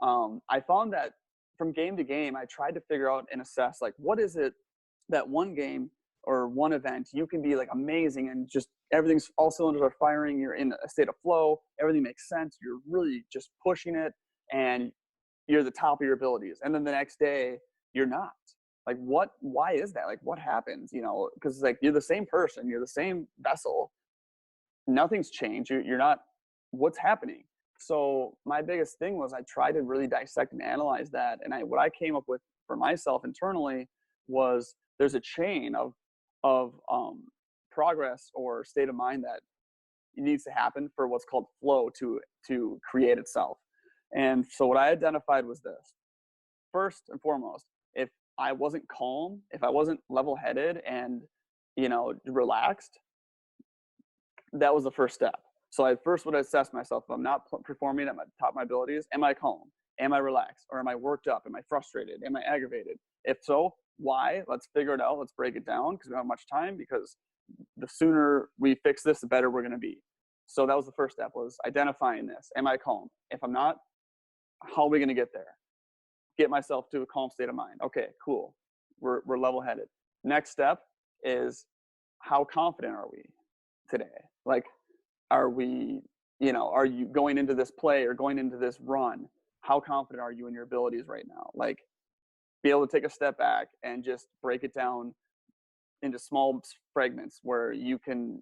I found that from game to game, I tried to figure out and assess, like, what is it that one game or one event you can be like amazing and just everything's, all cylinders are firing, you're in a state of flow, everything makes sense, you're really just pushing it, and you're the top of your abilities. And then the next day you're not. Like, why is that? Like, what happens? Because like, you're the same person, you're the same vessel, nothing's changed, you're not, what's happening? So my biggest thing was, I tried to really dissect and analyze that. And what I came up with for myself internally was, there's a chain of progress or state of mind that needs to happen for what's called flow to create itself. And so what I identified was this: first and foremost, if I wasn't calm, if I wasn't level-headed and relaxed, that was the first step. So I first would assess myself. If I'm not performing at my top of my abilities, am I calm? Am I relaxed? Or am I worked up? Am I frustrated? Am I aggravated? If so, why? Let's figure it out. Let's break it down, because we don't have much time, because the sooner we fix this, the better we're going to be. So that was the first step, was identifying this. Am I calm? If I'm not, how are we going to get there? Get myself to a calm state of mind. Okay, cool. We're level-headed. Next step is, how confident are we today? Like, are we, are you going into this play or going into this run? How confident are you in your abilities right now? Like, be able to take a step back and just break it down into small fragments where you can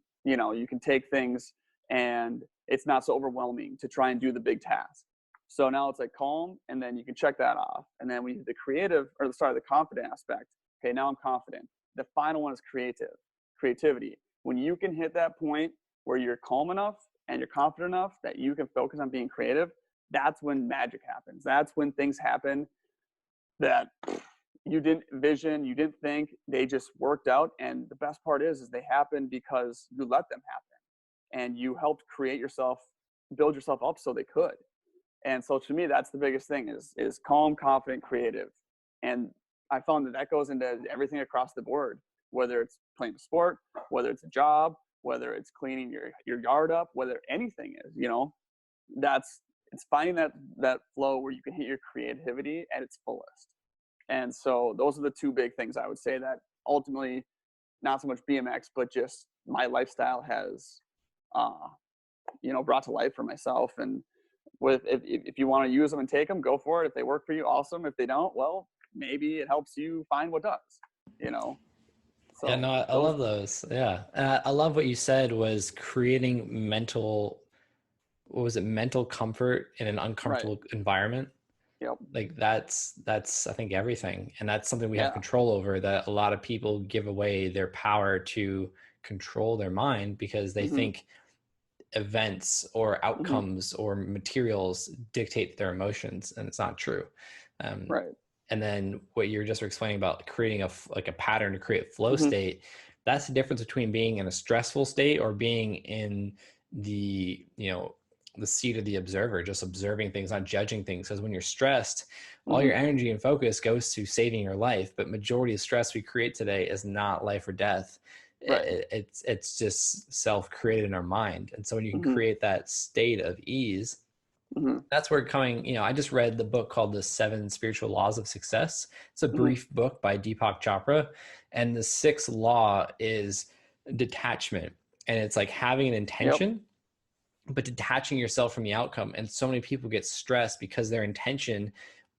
take things and it's not so overwhelming to try and do the big task. So now it's like calm, and then you can check that off. And then we the the confident aspect. Okay, now I'm confident. The final one is creativity. When you can hit that point where you're calm enough and you're confident enough that you can focus on being creative, that's when magic happens. That's when things happen that you didn't envision, you didn't think, they just worked out. And the best part is they happen because you let them happen, and you helped build yourself up so they could. And so to me, that's the biggest thing, is calm, confident, creative. And I found that goes into everything across the board, whether it's playing a sport, whether it's a job, whether it's cleaning your yard up, whether anything is, it's finding that flow where you can hit your creativity at its fullest. And so those are the two big things I would say that ultimately, not so much BMX, but just my lifestyle has, brought to life for myself. And if you want to use them and take them, go for it. If they work for you, awesome. If they don't, well, maybe it helps you find what does. Yeah, So no, I love those. Yeah. I love what you said was creating mental comfort in an right. uncomfortable environment. Yep. Like that's I think everything. And that's something we have Yeah. control over, that a lot of people give away their power to control their mind because they Mm-hmm. think events or Mm-hmm. outcomes or materials dictate their emotions, and it's not true. Um, Right. and then what you're just explaining about creating a pattern to create flow Mm-hmm. state, that's the difference between being in a stressful state or being in the seat of the observer, just observing things, not judging things. Because when you're stressed, all Mm-hmm. your energy and focus goes to saving your life, but majority of stress we create today is not life or death. Right. It's just self-created in our mind. And so when you can Mm-hmm. create that state of ease, Mm-hmm. that's where I just read the book called The Seven Spiritual Laws of Success. It's a Mm-hmm. brief book by Deepak Chopra. And the sixth law is detachment. And it's like having an Yep. intention, but detaching yourself from the outcome. And so many people get stressed because their intention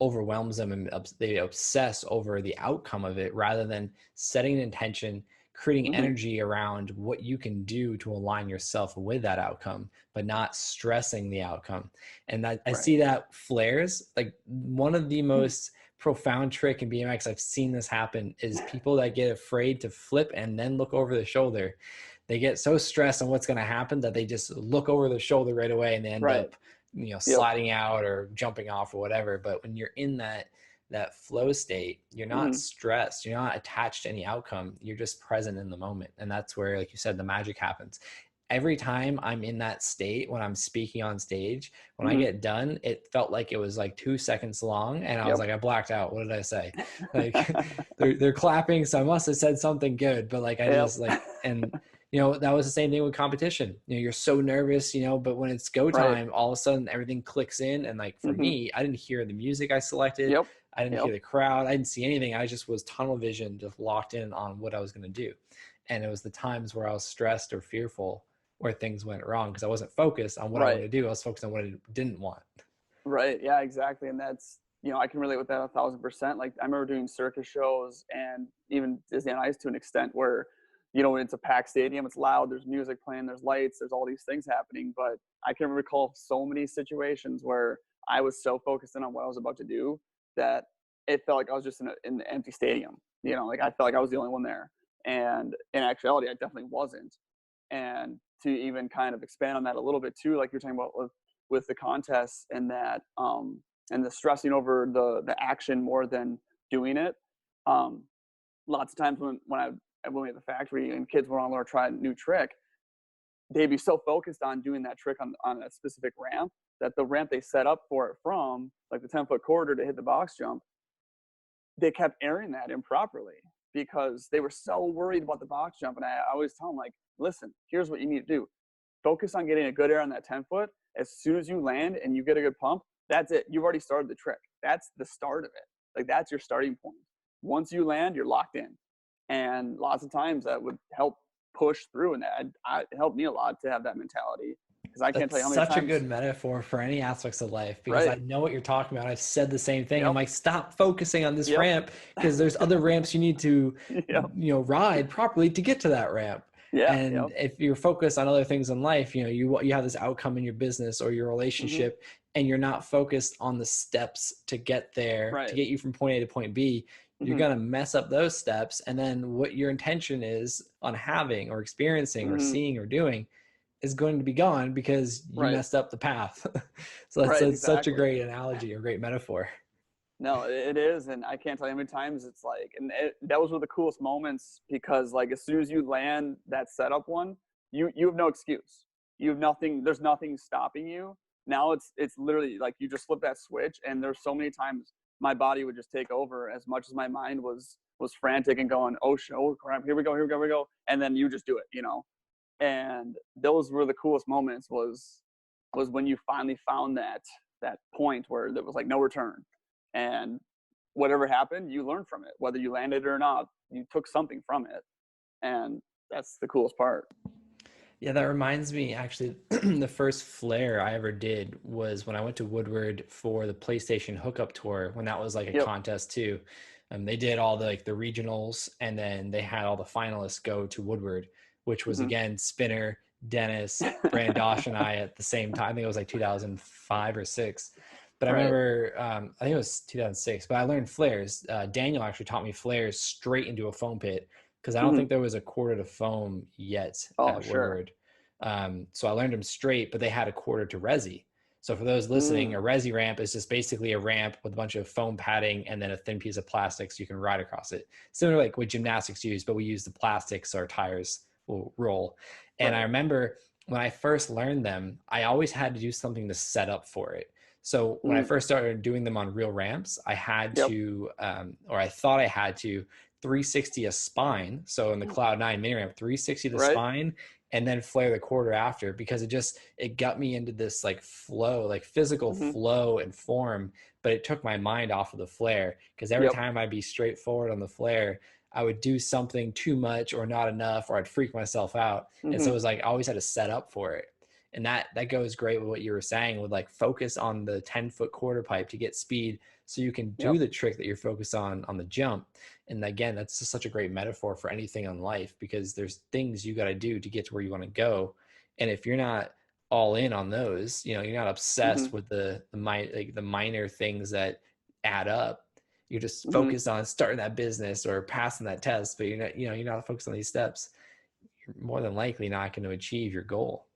overwhelms them and they obsess over the outcome of it rather than setting an intention, creating Hmm. energy around what you can do to align yourself with that outcome, but not stressing the outcome. And I Right. see that flares, like one of the most profound trick in BMX I've seen this happen is people that get afraid to flip and then look over the shoulder. They get so stressed on what's going to happen that they just look over their shoulder right away and they end Right. up, Yep. sliding out or jumping off or whatever. But when you're in that flow state, you're not Hmm. stressed, you're not attached to any outcome, you're just present in the moment. And that's where, like you said, the magic happens. Every time I'm in that state when I'm speaking on stage, when I Hmm. get done, it felt like it was like 2 seconds long, and I was Yep. like, I blacked out. What did I say? Like they're clapping, so I must have said something good, but like I Yep. just like, and that was the same thing with competition. You're so nervous, but when it's go Right. time, all of a sudden everything clicks in. And like for Hmm. me, I didn't hear the music I selected. Yep. I didn't Yep. hear the crowd. I didn't see anything. I just was tunnel vision, just locked in on what I was going to do. And it was the times where I was stressed or fearful where things went wrong because I wasn't focused on what I wanted Right. to do. I was focused on what I didn't want. Right. Yeah, exactly. And that's, I can relate with that 1,000%. Like I remember doing circus shows and even Disney on Ice to an extent where, when it's a packed stadium, it's loud, there's music playing, there's lights, there's all these things happening. But I can recall so many situations where I was so focused in on what I was about to do that it felt like I was just in an empty stadium. Like I felt like I was the only one there. And in actuality, I definitely wasn't. And to even kind of expand on that a little bit too, like you're talking about with the contests and that and the stressing over the action more than doing it. Um, Lots of times when we at the factory and kids were on to learn try a new trick, they'd be so focused on doing that trick on a specific ramp that the ramp they set up for it from, like the 10-foot corridor to hit the box jump, they kept airing that improperly because they were so worried about the box jump. And I always tell them, like, listen, here's what you need to do. Focus on getting a good air on that 10-foot. As soon as you land and you get a good pump, that's it. You've already started the trick. That's the start of it. Like, that's your starting point. Once you land, you're locked in. And lots of times that would help push through. And it helped me a lot to have that mentality because I can't That's tell you how many such a good times, metaphor for any aspects of life because I right? know what you're talking about. I've said the same thing. I'm Yep. like, stop focusing on this Yep. ramp because there's other ramps you need to, Yep. ride properly to get to that ramp. Yeah. And Yep. if you're focused on other things in life, you have this outcome in your business or your Hmm. relationship, and you're not focused on the steps to get there, to Right. get you from point A to point B, you're Hmm. going to mess up those steps. And then what your intention is on having or experiencing or Hmm. seeing or doing is going to be gone because you Right. messed up the path. So Right. that's such a Exactly. great analogy or great metaphor. No, it is, and I can't tell you how many times it's like, and that was one of the coolest moments because, like, as soon as you land that setup one, you have no excuse. You have nothing. There's nothing stopping you. Now it's literally like you just flip that switch, and there's so many times my body would just take over as much as my mind was frantic and going, oh shit, oh crap, here we go, here we go, here we go, and then you just do it. And those were the coolest moments was when you finally found that point where there was like no return, and whatever happened you learned from it, whether you landed it or not, you took something from it, and that's the coolest part. Yeah, that reminds me actually, the first flare I ever did was when I went to Woodward for the PlayStation hookup tour when that was like a Yep. contest too. They did all the regionals and then they had all the finalists go to Woodward, which was Hmm. again Spinner, Dennis, Brandon Dosh, and I at the same time. I think it was like 2005 or six. But I Right. remember, I think it was 2006, but I learned flares. Daniel actually taught me flares straight into a foam pit because I don't Hmm. think there was a quarter to foam yet Oh, at sure. Woodward. So I learned them straight, but they had a quarter to resi. So for those listening, a Mm. resi ramp is just basically a ramp with a bunch of foam padding and then a thin piece of plastic so you can ride across it. Similar to like what gymnastics use, but we use the plastic so our tires will roll. And I Right. remember when I first learned them, I always had to do something to set up for it. So when I Mm. first started doing them on real ramps, I had Yep. to, or I thought I had to 360 a spine. So in the Cloud 9 mini ramp, 360 the Right. spine and then flare the quarter after because it got me into this like flow, like physical Hmm. flow and form, but it took my mind off of the flare because every Yep. time I'd be straightforward on the flare, I would do something too much or not enough or I'd freak myself out. And so Hmm. it was like I always had to set up for it. And that goes great with what you were saying with like focus on the 10-foot quarter pipe to get speed so you can do Yep. the trick that you're focused on the jump. And again, that's just such a great metaphor for anything in life, because there's things you got to do to get to where you want to go. And if you're not all in on those, you're not Hmm. obsessed with the minor things that add up. You're just Hmm. focused on starting that business or passing that test, but you're not focused on these steps. You're more than likely not going to achieve your goal.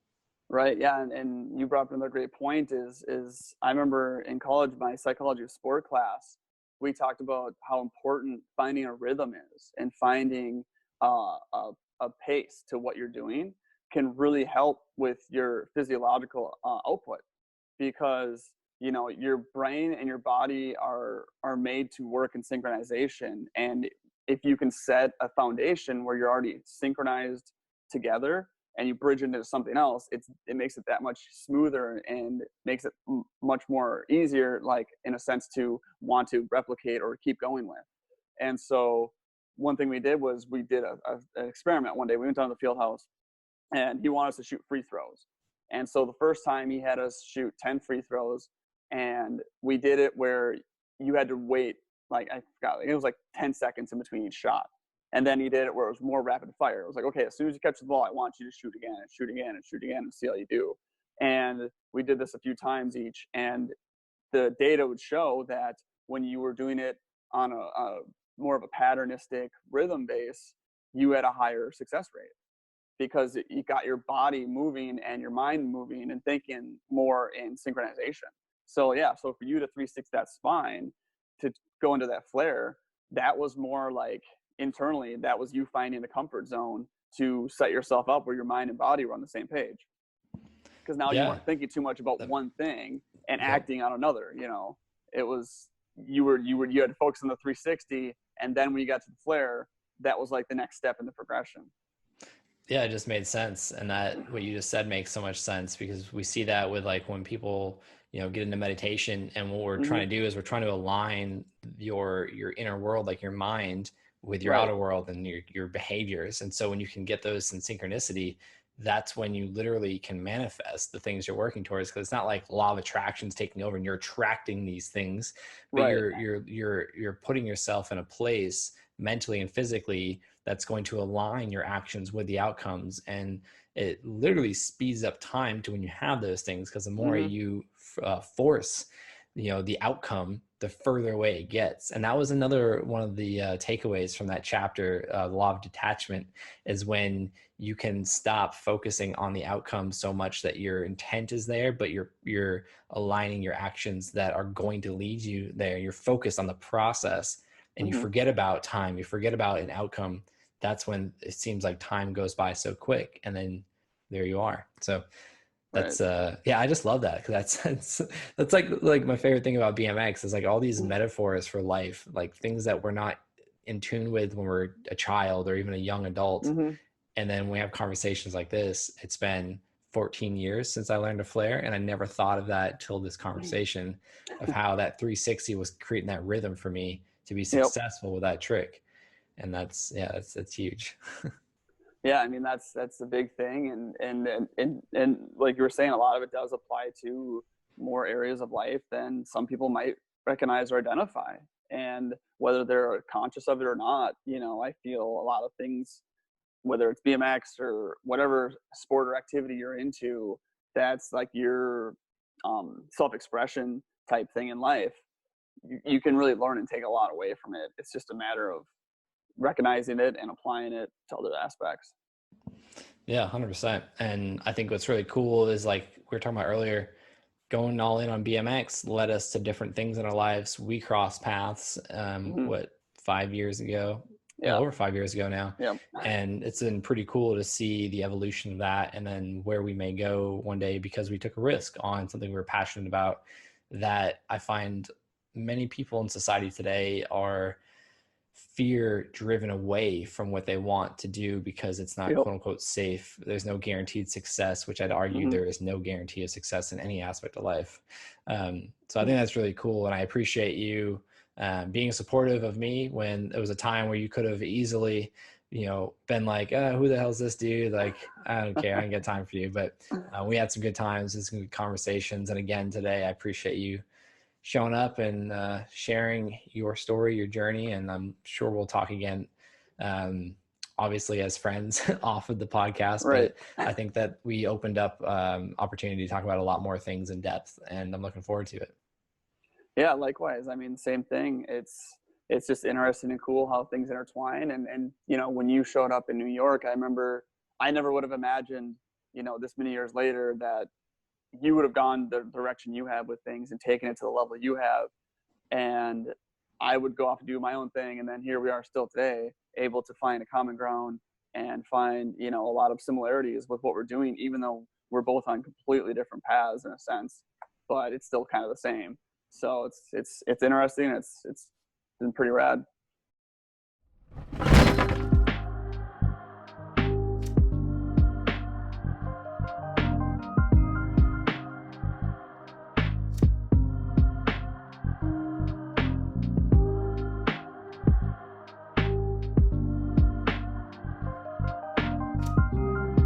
Right. Yeah. And you brought up another great point is I remember in college, my psychology of sport class, we talked about how important finding a rhythm is, and finding a pace to what you're doing can really help with your physiological output, because your brain and your body are made to work in synchronization. And if you can set a foundation where you're already synchronized together and you bridge into something else, it makes it that much smoother, and makes it much more easier, like in a sense, to want to replicate or keep going with. And so one thing we did was we did an experiment one day. We went down to the field house, and he wanted us to shoot free throws. And so the first time he had us shoot 10 free throws, and we did it where you had to wait, like, I forgot, it was like 10 seconds in between each shot. And then he did it where it was more rapid fire. It was like, okay, as soon as you catch the ball, I want you to shoot again and shoot again and shoot again and see how you do. And we did this a few times each. And the data would show that when you were doing it on a more of a patternistic rhythm base, you had a higher success rate, because you got your body moving and your mind moving and thinking more in synchronization. So yeah, so for you to 360 that spine to go into that flare, that was more like internally, that was you finding the comfort zone to set yourself up where your mind and body were on the same page. Because now you Yeah. weren't thinking too much about one thing and Yep. acting on another. It was you had to focus on the 360, and then when you got to the flare, that was like the next step in the progression. Yeah, it just made sense. And that what you just said makes so much sense, because we see that with like when people, get into meditation, and what we're Mm-hmm. trying to do is we're trying to align your inner world, like your mind, with your Right. outer world and your behaviors. And so when you can get those in synchronicity, that's when you literally can manifest the things you're working towards, because it's not like law of attraction's taking over and you're attracting these things, but Right. you're putting yourself in a place mentally and physically that's going to align your actions with the outcomes. And it literally speeds up time to when you have those things, because the more Mm-hmm. you force the outcome, the further away it gets. And that was another one of the takeaways from that chapter, the law of detachment, is when you can stop focusing on the outcome so much that your intent is there, but you're aligning your actions that are going to lead you there. You're focused on the process, and you Mm-hmm. forget about time, you forget about an outcome. That's when it seems like time goes by so quick, and then there you are. So Right. that's yeah, I just love that, because that's like my favorite thing about BMX is like all these metaphors for life, like things that we're not in tune with when we're a child or even a young adult. Mm-hmm. And then we have conversations like this. It's been 14 years since I learned to flare, and I never thought of that till this conversation, of how that 360 was creating that rhythm for me to be Yep. successful with that trick. And that's huge. Yeah. I mean, that's the big thing, and like you were saying, a lot of it does apply to more areas of life than some people might recognize or identify. And whether they're conscious of it or not, I feel a lot of things, whether it's BMX or whatever sport or activity you're into, that's like your self-expression type thing in life. You can really learn and take a lot away from it. It's just a matter of recognizing it and applying it to other aspects. Yeah, 100%. And I think what's really cool is, like we were talking about earlier, going all in on BMX led us to different things in our lives. We crossed paths, Mm-hmm. 5 years ago, Yeah. over 5 years ago now. Yeah. And it's been pretty cool to see the evolution of that, and then where we may go one day, because we took a risk on something we were passionate about, that I find many people in society today are fear driven away from what they want to do because it's not Yep. quote unquote safe. There's no guaranteed success, which I'd argue Mm-hmm. there is no guarantee of success in any aspect of life. So I think that's really cool. And I appreciate you being supportive of me when it was a time where you could have easily been like, who the hell's this dude? Like, I don't care. I ain't got time for you. But we had some good times and some good conversations. And again, today, I appreciate you showing up and sharing your story, your journey. And I'm sure we'll talk again, obviously as friends off of the podcast. Right. But I think that we opened up opportunity to talk about a lot more things in depth, and I'm looking forward to it. Yeah, likewise. I mean, same thing. It's just interesting and cool how things intertwine. And when you showed up in New York, I remember I never would have imagined, this many years later that you would have gone the direction you have with things and taken it to the level you have. And I would go off and do my own thing. And then here we are still today, able to find a common ground and find, a lot of similarities with what we're doing, even though we're both on completely different paths in a sense, but it's still kind of the same. So it's interesting. It's been pretty rad.